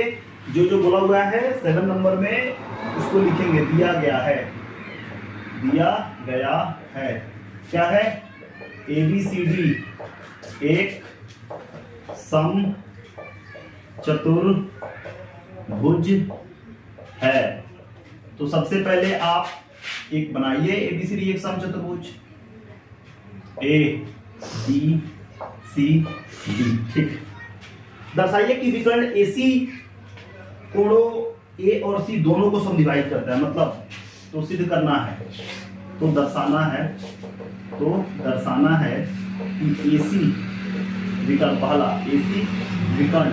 जो बोला हुआ है 7 नंबर में, उसको लिखेंगे, दिया गया है, दिया गया है क्या है, ABCD एक सम चतुर्भुज है। तो सबसे पहले आप एक बनाइए ABCD एक सम चतुर्भुज, ABCD। ठीक, दर्शाइए कि विकर्ण AC कोणों A और C दोनों को समद्विभाजित करता है। मतलब तो सिद्ध करना है, तो दर्शाना है कि AC विकर्ण, पहला AC विकर्ण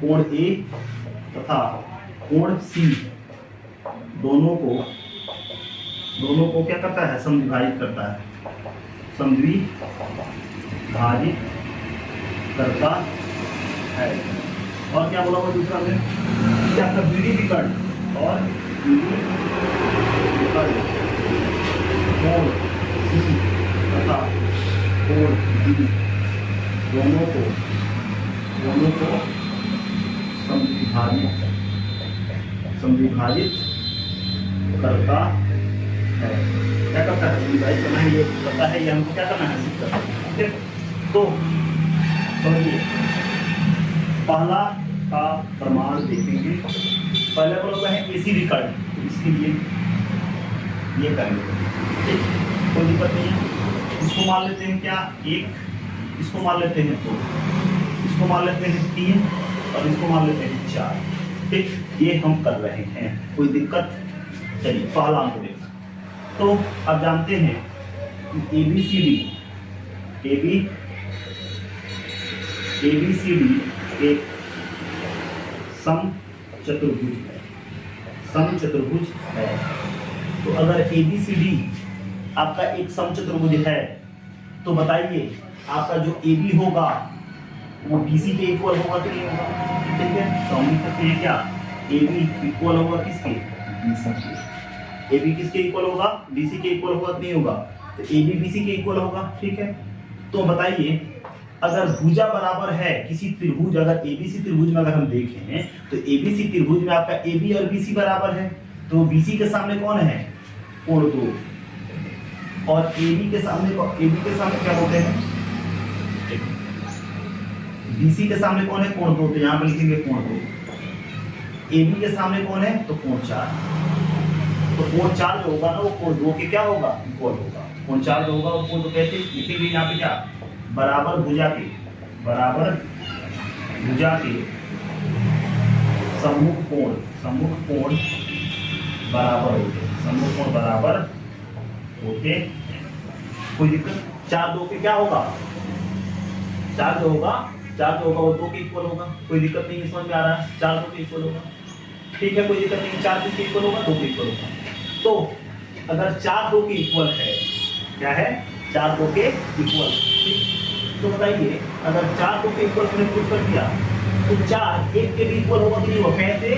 कोण A तथा कोण C दोनों को क्या करता है, समद्विभाजित करता है, समद्विभाजित करता है। और क्या बोला हुआ दूसरा में, क्या आपका BD विकर्ण और BD विकर्ण कोण C तथा कोण D दोनों को समद्विभाजित करता है। क्या करता है, समद्विभाजित करना है, ये करता है, ये हमको क्या करना है, सिद्ध करना है। ठीक, तो समझिए, पहला का प्रमाण देखेंगे। पहले बोला है AC विकर्ण, तो इसके लिए ये करेंगे। ठीक, कोई दिक्कत नहीं है। इसको मान लेते हैं क्या, 1, इसको मान लेते हैं 2, इसको मान लेते हैं 3, और इसको मान लेते हैं 4। ठीक, ये हम कर रहे हैं, कोई दिक्कत? चलिए पहला अंक देखना। तो अब जानते हैं ABCD एक समचतुर्भुज है। तो अगर ABCD आपका एक समचतुर्भुज है तो बताइए आपका जो AB होगा वो BC के इक्वल होगा कि नहीं होगा? ठीक है, तो हम लिख सकते हैं क्या, AB इक्वल होगा किसके, BC के। AB किसके इक्वल होगा, BC के इक्वल होगा कि नहीं होगा? तो AB BC के इक्वल होगा। ठीक है, तो बताइए अगर भुजा बराबर है किसी त्रिभुज, अगर ABC त्रिभुज में अगर हम देखें तो ABC त्रिभुज में आपका AB और BC बराबर है, तो BC के सामने कौन है, कोण 2, और AB के सामने क्या होते हैं, BC के सामने कौन है, कोण 2, तो यहां पर लिखेंगे कोण 2। AB के सामने कौन है, तो कोण 4। तो कोण 4 जो होगा ना वो कोण 2 के क्या होगा, इक्वल होगा। कोण 4 जो होगा वो कोण 2 कैसे लिखेंगे, यहाँ पे क्या, बराबर भुजा के सम्मुख कोण बराबर होते, कोई दिक्कत? 4 2 के क्या होगा, 4 जो होगा वो 2 के इक्वल होगा, कोई दिक्कत नहीं, समझ में आ रहा है? 4 2 के इक्वल होगा। ठीक है, कोई दिक्कत नहीं, 4 2 के इक्वल होगा, 2 के इक्वल होगा। तो अगर 4 2 के इक्वल है, क्या है, 4 2 के इक्वल। ठीक, तो बताइए अगर 4 2 के इक्वल हमने प्रूव कर दिया तो 4 1 के भी इक्वल होगा कि नहीं होगा? कैसे,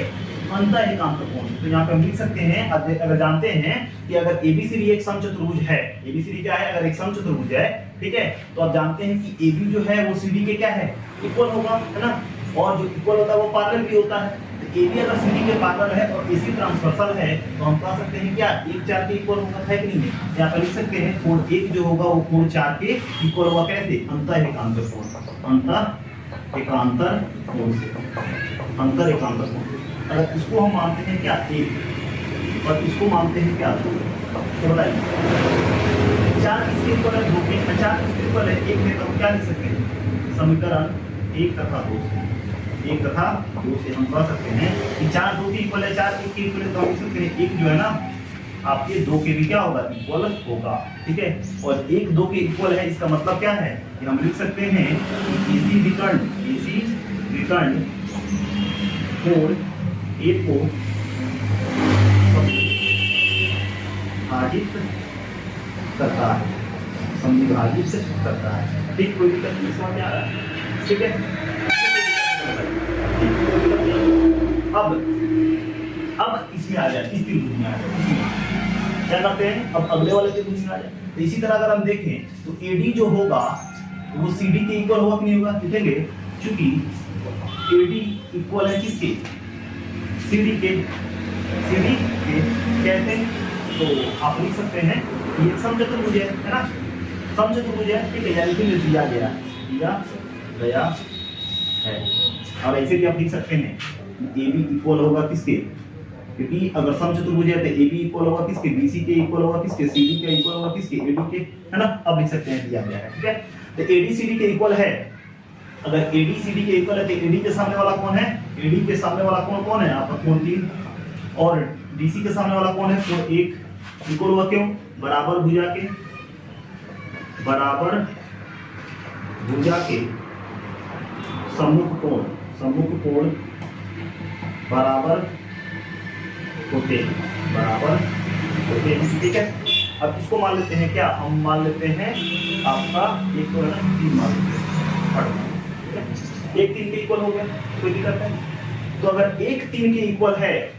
अंतर एकांतर कोण। तो यहाँ पे हम लिख सकते हैं, अगर जानते हैं कि अगर ABCD एक समचतुर्भुज है, ABCD क्या है, अगर एक समचतुर्भुज है, ठीक है, तो आप जानते हैं कि AB जो है वो CD के क्या है, इक्वल होगा, है ना, और जो इक्वल होता है वो पैरेलल भी होता है। तो AB अगर CD के पैरेलल है और AC ट्रांसवर्सल है तो हम कह सकते हैं क्या, 1 4 के इक्वल होगा, है कि नहीं है? यहाँ पर लिख सकते हैं कोण 1 जो होगा वो कोण 4 के इक्वल होगा, कैसे, अंतर एकांतर कोण से, अगर इसको हम मानते हैं क्या, 1, और इसको मानते हैं क्या, 2, तो बताइए 4 किसके इक्वल है, 2 के, 4 किसके इक्वल है, 1 के, तो हम क्या लिख सकते हैं, समीकरण 1 तथा 2 से हम कह सकते हैं कि 4 2 के इक्वल है, 4 1 के इक्वल है, तो हम लिख सकते हैं 1 जो है ना आपके 2 के भी क्या होगा, इक्वल होगा। ठीक है, और 1 2 के इक्वल है, इसका मतलब क्या है कि हम लिख सकते हैं कि AC विकर्ण कोण A को समविभाजित करता है। ठीक, कोई दिक्कत नहीं, समझ में आ रहा है? ठीक है, अब इसमें आ जाए, इस त्रिभुज में आ जाए, क्या करते हैं, अब अगले वाले त्रिभुज में आ जाए। तो इसी तरह अगर हम देखें तो AD जो होगा वो CD के इक्वल होगा कि नहीं होगा, लिखेंगे क्योंकि AD इक्वल है किसके, CD के कहते हैं। तो आप लिख सकते हैं ये समचतुर्भुज है ना, समचतुर्भुज है। ठीक है, यानी कि दिया गया है। अब ऐसे भी आप लिख सकते हैं AB इक्वल होगा किसके, क्योंकि अगर समचतुर्भुज है तो AB इक्वल होगा किसके, BC के इक्वल होगा किसके, CD के इक्वल होगा किसके, AD के, है ना। अब लिख सकते हैं दिया गया है। ठीक है, तो AD CD के इक्वल है, अगर AD CD के इक्वल है तो AD के सामने वाला कौन है, AD के सामने वाला कोण कौन है आपका, कोण 3, और DC के सामने वाला कौन है, कोण 1, इक्वल हुआ क्यों, बराबर भुजा के सम्मुख कोण बराबर होते हैं। ठीक है, अब इसको मान लेते हैं क्या, हम मान लेते हैं आपका 1 तो है ना, 3 मान लेते हैं, 1 3 के इक्वल हो गया, कोई दिक्कत है? तो अगर 1 3 के इक्वल है,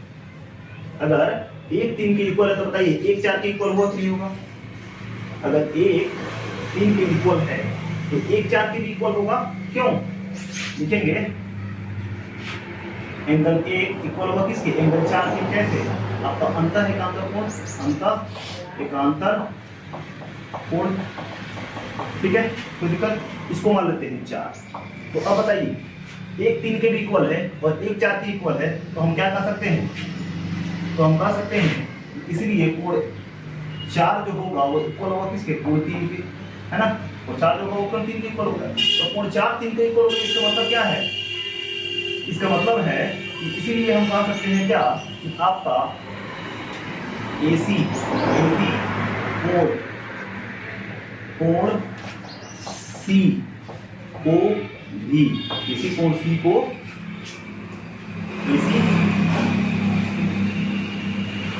अगर 1 3 के इक्वल है तो बताइए 1 4 के इक्वल होगा कि नहीं होगा? अगर 1 3 के इक्वल है तो 1 4 के भी इक्वल होगा, क्यों, लिखेंगे एंगल 1 इक्वल होगा किसके, एंगल 4 के, कैसे, आपका अंतर एकांतर कोण। ठीक है, कोई दिक्कत? इसको मान लेते हैं 4। तो अब बताइए 1 3 के भी इक्वल है और 1 4 के इक्वल है, तो हम क्या कर सकते हैं, तो हम कह सकते हैं इसलिए कोण 4 जो होगा वो इक्वल होगा किसके, कोण 3 के, है ना, और 4 जो होगा वो कोण 3 के इक्वल होगा। तो कोण 4 3 के इक्वल होगा, इसका मतलब क्या है, इसका मतलब है इसीलिए हम कह सकते हैं क्या कि आपका AC कोण C को भी, AC कोण C को AC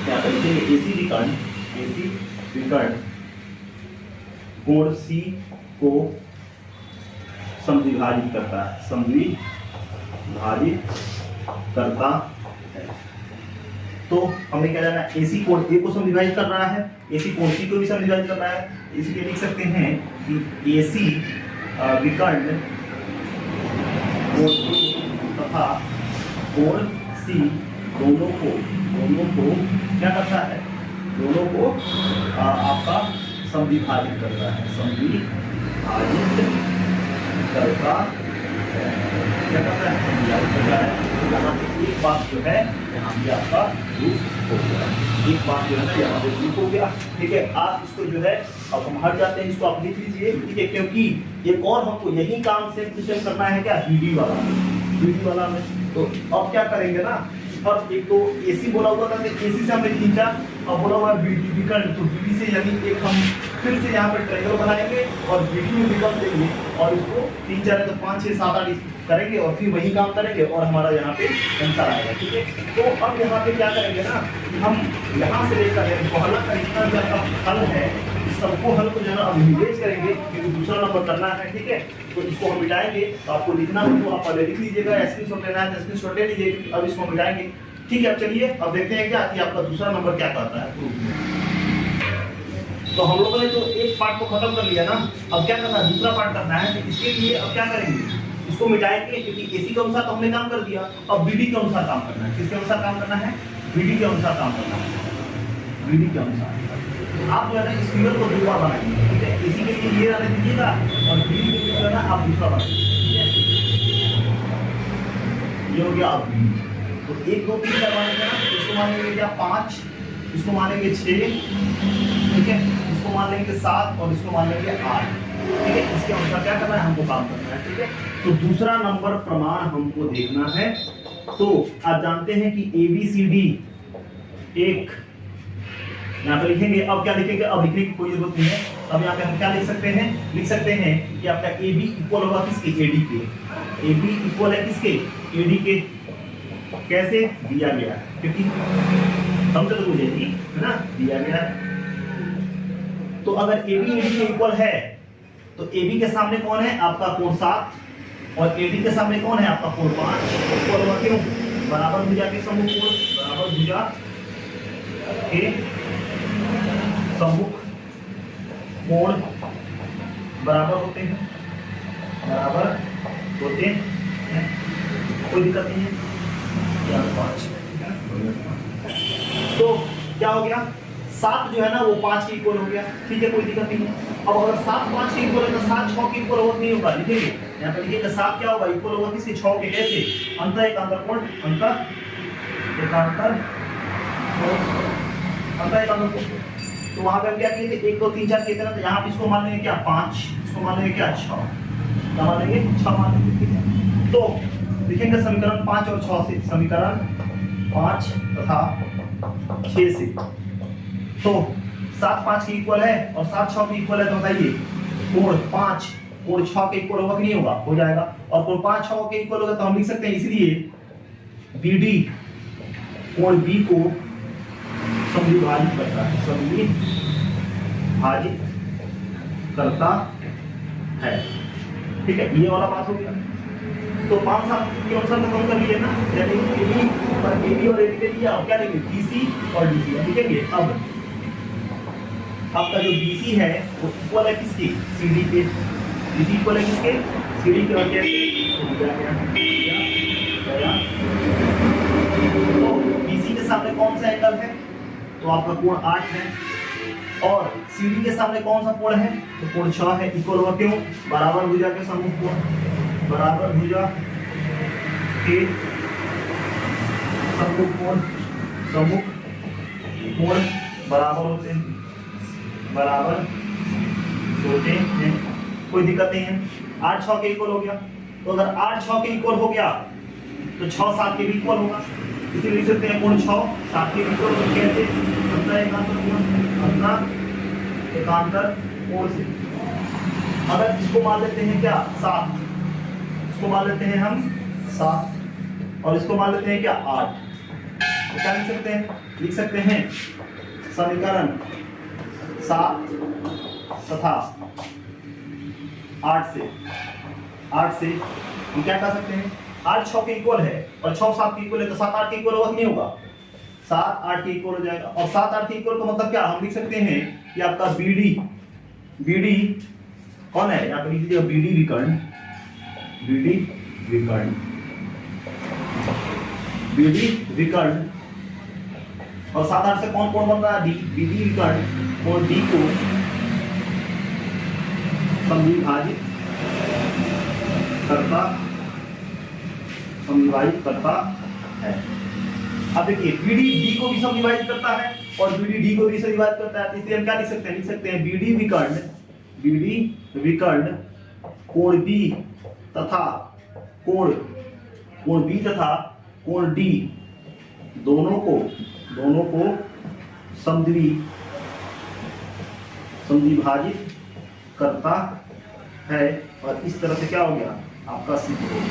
क्या करते हैं, AC विकर्ण कोण C को समद्विभाजित करता है, समद्विभाजित करता है। तो हमें क्या जाना है, AC कोण A को समद्विभाजित कर रहा है, AC कोण C को भी समद्विभाजित कर रहा है, इसलिए लिख सकते हैं कि AC विकर्ण कोण A तथा कोण C दोनों को क्या करता है, दोनों को आपका समद्विभाजित करता है, समद्विभाजित करता है, क्या करता है, समद्विभाजित करता है। यहाँ पे एक बात जो है यहाँ पे आपका प्रूफ हो गया, एक बात जो है ना यहाँ पे प्रूफ हो गया। ठीक है, आप इसको जो है अब हम हट जाते हैं, इसको आप लिख लीजिए। ठीक है, क्योंकि एक और हमको यही काम सेम टू सेम करना है, क्या बीडी वाला में। तो अब क्या करेंगे ना, अब एक तो AC बोला हुआ था, AC से हमने खींचा, अब बोला हुआ BD विकर्ण, तो BD से यानी एक हम फिर से यहाँ पे ट्रायंगल बनाएंगे और BD में विकर्ण देंगे और इसको 3 4 तो 5 6 7 8 करेंगे और फिर वही काम करेंगे और हमारा यहाँ पे आंसर आएगा। ठीक है, तो अब यहाँ पे क्या करेंगे ना, हम यहाँ से लेकर पहला तरीका जो आपका हल है, सबको हल को जो है ना अब रिवाइज करेंगे क्योंकि दूसरा नंबर करना है। ठीक है, तो इसको हम मिटाएंगे, तो आपको लिखना हो तो आप पहले लिख लीजिएगा, स्क्रीनशॉट लेना है तो स्क्रीनशॉट ले लीजिए, अब इसको मिटाएंगे। ठीक है, अब चलिए अब देखते हैं क्या कि आपका दूसरा नंबर क्या कहता है। तो हम लोगों ने तो एक पार्ट को खत्म कर लिया ना, अब क्या करना है, दूसरा पार्ट करना है। तो इसके लिए अब क्या करेंगे, इसको मिटाएंगे क्योंकि AC के अनुसार तो हमने काम कर दिया, अब BD के अनुसार काम करना है। किसके अनुसार काम करना है, BD के अनुसार काम करना है, BD के अनुसार। आप जो है ना इस फिगर को दो बार बनाएंगे। ठीक है, AC के लिए ये रहने दीजिएगा और BD के लिए जो है ना आप दूसरा बनाइए। ये हो गया अब BD। तो 1 2 3 4 मानेंगे ना, इसको मानेंगे क्या 5, इसको मानेंगे 6, ठीक है, इसको मान लेंगे 7 और इसको मान लेंगे 8। ठीक है, इसके अनुसार क्या करना है, हमको काम करना है। ठीक है, तो दूसरा नंबर प्रमाण हमको देखना है। तो आप जानते हैं कि ABCD एक यहाँ पे लिखेंगे। अब क्या लिखेंगे, अब लिखने की कोई जरूरत नहीं है। अब यहाँ पे हम क्या लिख सकते हैं, लिख सकते हैं कि आपका AB इक्वल होगा किसके, AD के। AB इक्वल है किसके, AD के। कैसे दिया गया, क्योंकि समझ तो मुझे है ना, दिया गया। तो अगर AB AD के इक्वल है तो AB के सामने कौन है, आपका कोण 7 और AD के सामने कौन है, आपका कोण 5। इक्वल हुआ क्यों, बराबर भुजा के सम्मुख कोण, बराबर भुजा के सम्मुख कोण बराबर होते हैं, बराबर होते हैं, कोई दिक्कत नहीं है। 5 तो क्या हो गया, 7 जो है ना वो 5 के इक्वल हो गया। ठीक है, कोई दिक्कत नहीं है। अब अगर 7 5 के इक्वल है तो 7 6 के इक्वल होगा नहीं होगा, लिखेंगे यहाँ पे लिखिएगा 7 क्या होगा, इक्वल होगा किसके, 6 के। कैसे, अंतर एकांतर कोण, अंतर एकांतर कोण। तो वहां पे हम क्या किए थे, 1 2 3 4 की तरह, तो यहाँ पे इसको मान लेंगे क्या 5, इसको मान लेंगे क्या 6, क्या मान लेंगे 6 मान लेंगे। ठीक है, तो लिखेंगे समीकरण 5 और 6 से, समीकरण 5 तथा 6 से। तो 7 5 के इक्वल है और 7 6 के इक्वल है, तो बताइए कोण 5 कोण 6 के इक्वल होगा कि नहीं होगा, हो जाएगा। और कोण 5 6 के इक्वल होगा तो हम लिख सकते हैं, इसलिए BD कोण B को समद्विभाजित करता है, समद्विभाजित करता है। ठीक है, ये वाला बात हो गया। तो 5 7 के अनुसार तो कम कर लिए ना, यानी AB और AD के लिए अब क्या लेंगे, BC और DC लिखेंगे। अब आपका जो BC है वो इक्वल है किसके, CD के। BC इक्वल है किसके, CD के। और कैसे, तो BC के सामने कौन सा एंगल है, तो आपका कोण 8 है, और CD के सामने कौन सा कोण है, तो कोण 6 है। इक्वल हुआ क्यों, बराबर भुजा के सम्मुख कोण, बराबर भुजा के सम्मुख कोण, सम्मुख कोण बराबर होते हैं, बराबर होते हैं, कोई दिक्कत नहीं है। 8 6 के इक्वल हो गया। तो अगर 8 6 के इक्वल हो गया तो 6 7 के भी इक्वल होगा, इसलिए लिख सकते हैं कोण 6 7 के इक्वल कैसे, अंतर एकांतर कोण, अंतर एकांतर कोण से। अगर इसको मान लेते हैं क्या 7, इसको मान लेते हैं हम 7 और इसको मान लेते हैं क्या 8, तो क्या लिख सकते हैं, लिख सकते हैं समीकरण 7 तथा 8 से हम क्या कर सकते हैं, 8 6 के इक्वल है और 6 7 के इक्वल है, तो 7 8 के इक्वल होगा कि नहीं होगा, 7 8 के इक्वल हो जाएगा। और 7 8 के इक्वल का मतलब क्या, हम लिख सकते हैं कि आपका BD कौन है, यहाँ पे लिख दीजिए BD विकर्ण, और 7 8 से कौन बन रहा है, BD विकर्ण और D को समविभाजित करता है। अब देखिए BD D को भी समविभाजित करता है और BD D को भी समविभाजित करता है, तो इसलिए हम क्या लिख सकते हैं, लिख सकते हैं BD विकर्ण कोण B तथा कोण B तथा कोण D दोनों को समविभाजित करता है, और इस तरह से क्या हो गया आपका सिद्ध हो गया।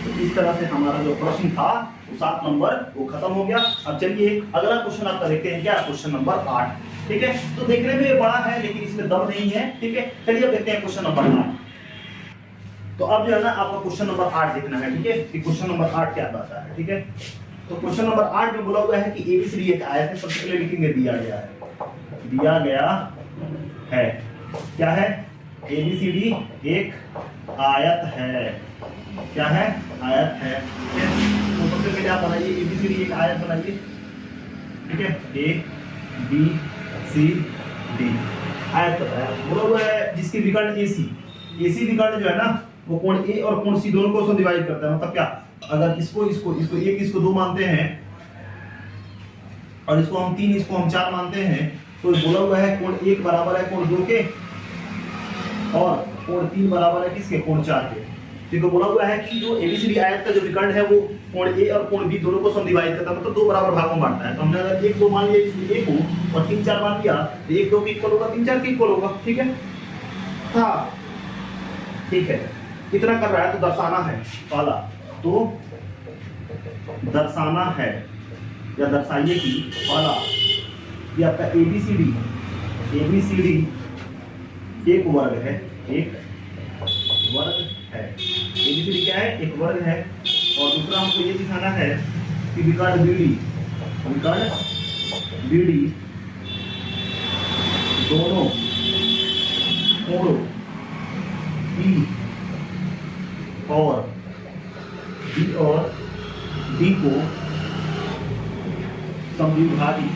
तो इस तरह से हमारा जो प्रश्न था वो 7 नंबर वो खत्म हो गया। अब चलिए अगला क्वेश्चन आपका देखते हैं, क्या क्वेश्चन नंबर 8, ठीक है। तो देखने में ये बड़ा है लेकिन इसमें दम नहीं है, ठीक है। चलिए अब देखते हैं क्वेश्चन नंबर 8। तो अब जो है ना आपका क्वेश्चन नंबर 8 देखना है, ठीक है, कि क्वेश्चन नंबर 8 क्या बताता है, ठीक है। तो क्वेश्चन नंबर 8 में बोला हुआ है कि ABCD एक आयत है, सबसे पहले लिखेंगे दिया गया है, क्या है, ABCD एक आयत है, क्या है, आयत है, ठीक है। तो सबसे पहले आप बनाइए ABCD एक आयत बनाइए, ठीक है, ABCD आयत बोला हुआ है जिसके विकर्ण AC विकर्ण जो है ना वो कोण A और कोण C दोनों को डिवाइड करता है। मतलब क्या, अगर इसको एक इसको 2 मानते हैं और इसको हम 3 इसको हम 4 मानते हैं, तो बोला हुआ है कोण 1 बराबर है कोण 2 के और कोण 3 बराबर है किसके, कोण 4 के। देखो बोला हुआ है कि जो ABCD आयत का जो विकर्ण है वो कोण A और कोण B दोनों को समविभाजित करता है, मतलब 2 बराबर भागों में बांटता है। तो हमने अगर 1 2 मान लिया इसमें 1 को और 3 4 मान लिया तो 1 2 के इक्वल होगा, 3 4 के इक्वल होगा, ठीक है। हाँ ठीक है, इतना कर रहा है तो दर्शाना है, पहला तो दर्शाना है या दर्शाइए कि पहला ये आपका ABCD एक वर्ग है, ABCD क्या है, एक वर्ग है। और दूसरा हमको ये दिखाना है कि विकर्ण BD दोनों कोणों B और D को समविभाजित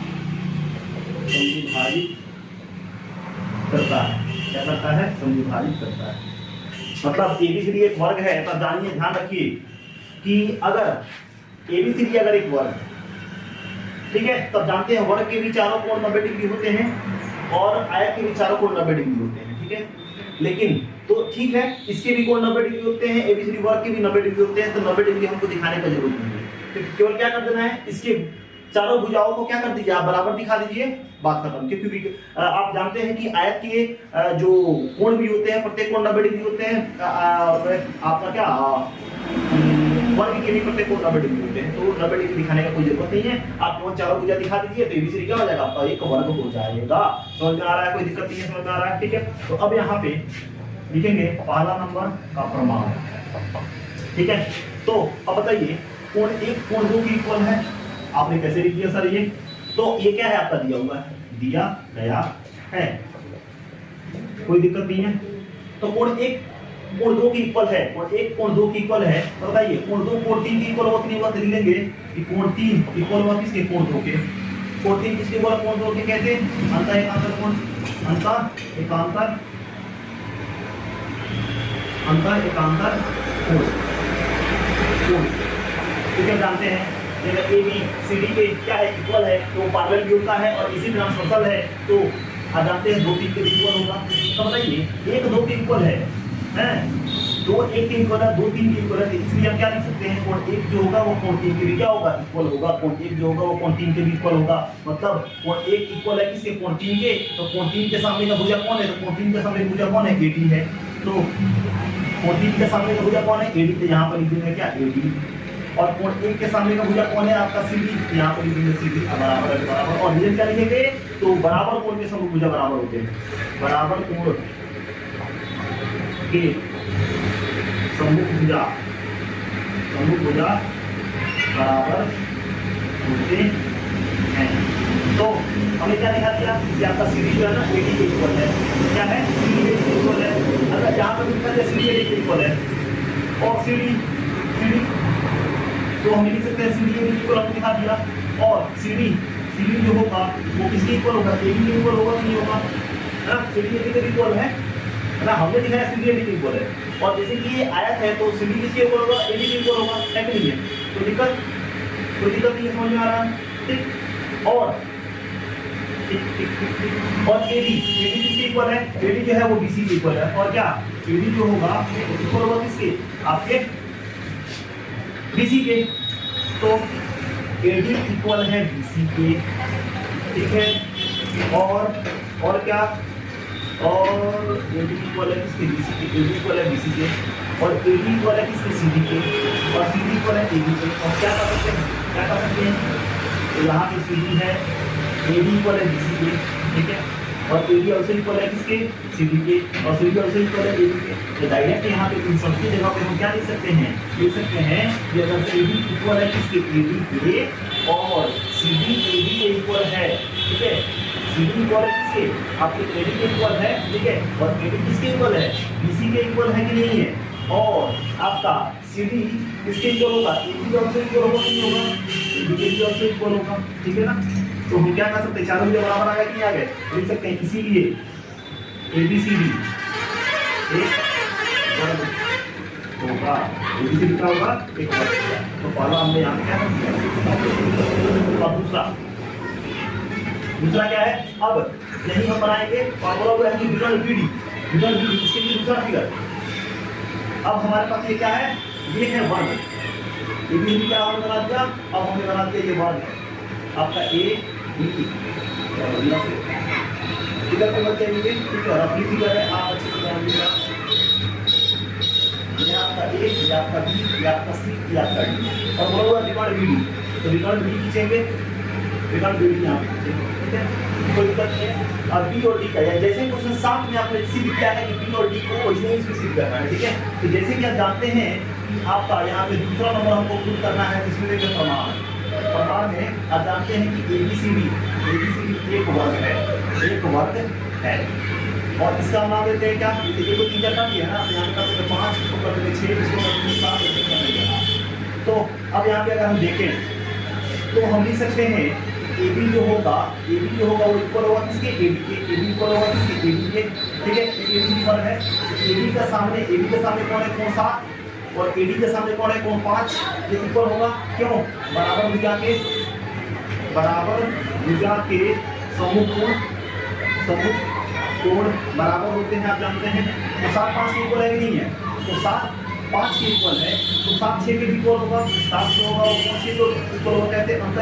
करता है, क्या करता है, समविभाजित करता है। मतलब ABCD एक वर्ग है, तब जानिए, ध्यान रखिए कि अगर ABCD अगर एक वर्ग, ठीक है, तब जानते हैं वर्ग के भी चारों कोण 90 डिग्री होते हैं और आयत के भी चारों कोण 90 डिग्री होते हैं, ठीक है। लेकिन तो ठीक है, इसके भी कोण 90 डिग्री होते हैं, ABCD वर्ग के भी 90 डिग्री होते हैं, तो 90 डिग्री हमको दिखाने का जरूरत नहीं है, तो केवल क्या कर देना है, इसके चारों भुजाओं को क्या कर दीजिए, आप बराबर दिखा दीजिए, बात खत्म। क्योंकि आप जानते हैं कि आयत के जो कोण भी होते हैं प्रत्येक कोण 90 डिग्री होते हैं, आपका क्या वर्ग के भी प्रत्येक कोण 90 डिग्री होते हैं, तो 90 डिग्री दिखाने का कोई जरूरत नहीं है। आप केवल चारों भुजा दिखा दीजिए तो ABCD क्या हो जाएगा, आपका एक वर्ग हो जाएगा। समझ में आ रहा है, कोई दिक्कत नहीं है, समझ में आ रहा है, ठीक है। तो अब यहाँ पे लिखेंगे पहला नंबर का प्रमाण, ठीक है। तो अब बताइए कोण 1 कोण 2 की इक्वल है, आपने कैसे लिख दिया सर ये, तो ये क्या है आपका दिया हुआ है, दिया गया है, कोई दिक्कत नहीं है। तो कोण 1 कोण 2 की इक्वल है, कोण 1 कोण 2 की इक्वल है, तो बताइए कोण 2 कोण 3 की इक्वल होगा कि नहीं होगा, तो लिख लेंगे कि कोण 3 इक्वल होगा किसके, कोण 2 के। कोण 3 किसके इक्वल, कोण 2 के कहते हैं अंतर एकांतर कोण, अंतर एकांतर कोण। तो क्या जानते हैं जब ABCD के क्या है, इक्वल है, तो पैरेलल भी होता है और इसी ट्रांसवर्सल है, तो आप जानते हैं 2 3 के इक्वल होगा। तो बताइए 1 2 के इक्वल है, है, दो एक के इक्वल है, दो तीन के इक्वल है, इसलिए हम क्या लिख सकते हैं, कोण एक जो होगा वो कोण तीन के भी क्या होगा, इक्वल होगा। कोण एक जो होगा वो कोण तीन के भी इक्वल होगा। मतलब कोण एक इक्वल है किसके, कोण तीन के। तो कोण तीन के सामने का भुजा कौन है, तो कोण तीन के सामने का भुजा कौन है, AD है। तो कोण तीन के सामने का भुजा कौन है, AD। तो यहाँ पर लिख देंगे क्या, AD। और कोण एक के सामने का भुजा कौन है आपका, CD। यहाँ पर लिख देंगे CD बराबर बराबर। और रीजन क्या लिखेंगे, तो बराबर कोण के समूह भुजा बराबर होते हैं। बराबर कोण के सम्मुख भुजा बराबर होते हैं। तो हमें क्या दिखा दिया कि आपका CD जो है ना AD के इक्वल है। क्या है, CD के इक्वल है। अगर यहाँ पर लिखा जाए CD AD के इक्वल है और CD तो हम लिख सकते हैं CD AD के इक्वल, हमने दिखा दिया। और CD जो होगा वो किसके इक्वल होगा, AD के इक्वल होगा कि नहीं होगा, है ना। CD AD के इक्वल है ना, हमने दिखाया CD AD के इक्वल है। और जैसे कि ये आयत है तो CD किसके इक्वल होगा, AD के इक्वल होगा, है कि नहीं है। तो दिक्कत नहीं समझ में आ रहा है, ठीक। और AD किसके इक्वल है, AD जो है वो BC के इक्वल है। और क्या AD जो होगा इक्वल होगा किसके, आपके BC के। तो AD इक्वल है BC के, ठीक है। और क्या, और AD इक्वल है किसके, BC के। AD इक्वल है BC के और AD इक्वल है किसके, CD के। और CD इक्वल है AD के। और क्या कर सकते हैं, तो यहाँ पे CD है, AD इक्वल है BC के, ठीक है। और AD ऑल्सो इक्वल है किसके, CD के। और CD ऑल्सो इक्वल है AD के। तो डायरेक्ट यहाँ पे इन सबकी जगह पे हम क्या लिख सकते हैं कि अगर CD इक्वल है किसके, AD के और CD AD के इक्वल है, ठीक है। CD इक्वल है किसके, आपके AD के इक्वल है, ठीक है। और AD किसके इक्वल है, BC के इक्वल है कि नहीं है। और आपका CD किसके इक्वल होगा, AD के ऑल्सो इक्वल होगा कि नहीं होगा, AD के ऑल्सो इक्वल होगा, ठीक है ना। तो हम क्या कर सकते हैं, चारों भुजा बराबर आ गए कि नहीं आ गए, लिख सकते हैं। इसीलिए ABCD एक वर्ग होगा, ABCD क्या होगा, एक वर्ग। तो पहला हमने यहाँ क्या किया। अब दूसरा क्या है, अब यही हम बनाएंगे फॉर्मूला है कि विकर्ण BD, इसके लिए दूसरा फिगर। अब हमारे पास ये क्या है, ये है वर्ग। ABCD क्या हमने बना दिया, अब हमने बना दिया ये वर्ग आपका ABD। फिगर पे मत जाइए, ठीक है। रफली फिगर है, आप अच्छे से ध्यान दीजिएगा। ये आपका A, ये आपका B, ये आपका C, ये आपका D। और बोला हुआ विकर्ण BD, तो विकर्ण BD खींचेंगे, विकर्ण BD यहाँ पे खींचेंगे, ठीक है। कोई दिक्कत नहीं है। अब B और D का है, जैसे क्वेश्चन 7 में आपने सिद्ध किया है कि B और D को ओरिजिनल से सिद्ध करना है, ठीक है। तो जैसे कि आप जानते हैं कि आपका यहाँ पे दूसरा नंबर हमको प्रूव करना है, जिसमें देखिए प्रमाण में आप जानते हैं कि ABCD एक वर्ग है, और इसका हम नाम देते हैं क्या, ये को 3 4 है ना, यहाँ पे 5 इसको कर देंगे 6 इसको कर देंगे 7 ऐसे कर देंगे। तो अब यहाँ पे अगर हम देखें तो हम लिख सकते हैं AB जो होगा वो इक्वल होगा किसके, AD के। AB इक्वल होगा किसके, AD के, ठीक है। AB इक्वल है, AB के सामने कौन है, कोण 7। और AD के सामने कौन है, कोण 5। ये इक्वल होगा क्यों, बराबर भुजा के समूह कोण बराबर होते हैं, आप जानते हैं। तो 7 5 के इक्वल है कि नहीं है, तो 7 5 के इक्वल है, तो 7 6 के भी इक्वल होगा। 7 जो होगा वो कोण 6 के इक्वल होगा। कैसे, अंतर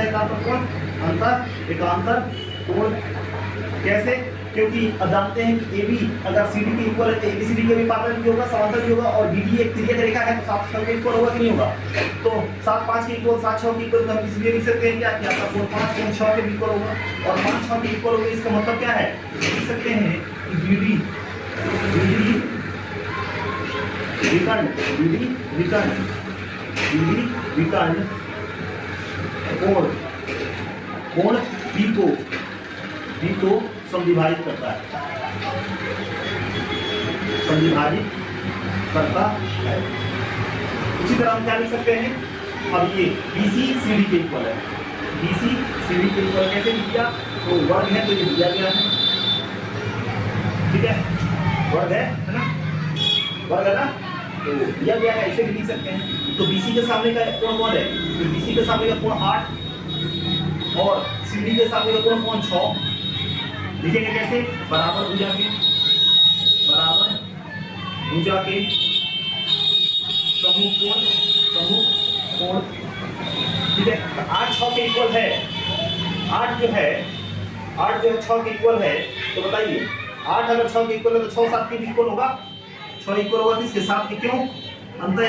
एकांतर कोण कैसे, क्योंकि अब जानते हैं कि AB अगर CD के इक्वल है तो ABCD के भी पैरेलल भी होगा, समांतर भी होगा। और BD एक त्रिज्या रेखा है तो 7 6 के इक्वल होगा कि नहीं होगा। तो 7 5 के इक्वल 7 6 के इक्वल, तो हम इसलिए लिख सकते हैं क्या कि आपका कोण 5 कोण 6 के इक्वल होगा। और 5 6 के इक्वल होगा, इसका मतलब क्या है, लिख सकते हैं कि BD विकर्ण कोण B को समविभाजित करता है, इसी तरह हम क्या लिख सकते हैं, अब ये BC CD के इक्वल है। BC CD के इक्वल कैसे दिया, तो वर्ग है, तो ये दिया गया है, ठीक है। वर्ग है ना, तो दिया गया है, ऐसे भी लिख सकते हैं। तो BC के सामने का कोण कौन है, तो BC के सामने का कोण 8 और CD के सामने का कोण 6। लिखेंगे कैसे, बराबर भुजा के समूह कोण, ठीक है। तो 8 6 के इक्वल है, 8 जो है 6 के इक्वल है। तो बताइए 8 अगर 6 के इक्वल है तो 6 7 के इक्वल होगा, 6 इक्वल होगा किसके साथ के, क्यों? अंतर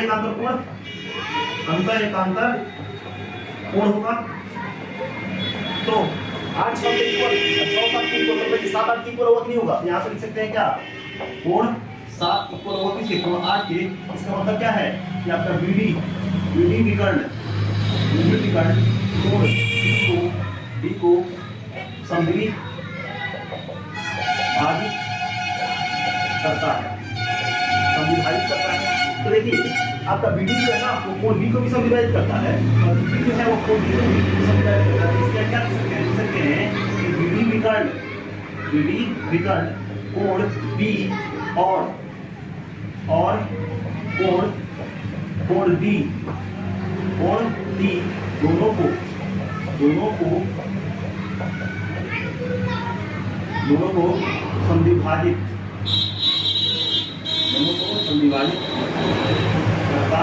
एकांतर कोण होगा। तो 8 6 के इक्वल 6 7 के इक्वल मतलब 7 8 के इक्वल होगा कि नहीं होगा? यहाँ पे लिख सकते हैं क्या, कोण 7 इक्वल होगा किसके, कोण 8 के। इसका मतलब क्या है कि आपका BD विकर्ण कोण D को समद्विभाजित करता है, तो देखिए आपका BD जो है ना वो कोण B को भी समद्विभाजित करता है और B जो है वो कोण D को भी समद्विभाजित करता है। इसका क्या लिख सकते हैं कि BD विकर्ण कोण B और कोण D दोनों को समद्विभाजित करता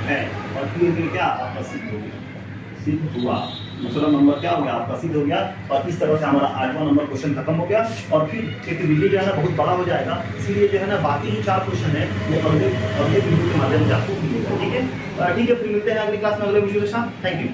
है। और फिर क्या आपका सिद्ध हुआ, दूसरा नंबर क्या हो गया आपका सिद्ध हो गया। और इस तरह से हमारा 8वां नंबर क्वेश्चन खत्म हो गया। और फिर एक वीडियो जो है ना बहुत बड़ा हो जाएगा, इसीलिए जो है ना बाकी जो 4 क्वेश्चन है वो अगले वीडियो के माध्यम से आपको मिलेगा, ठीक है। फिर मिलते हैं अगली क्लास में अगले वीडियो के साथ। Thank you.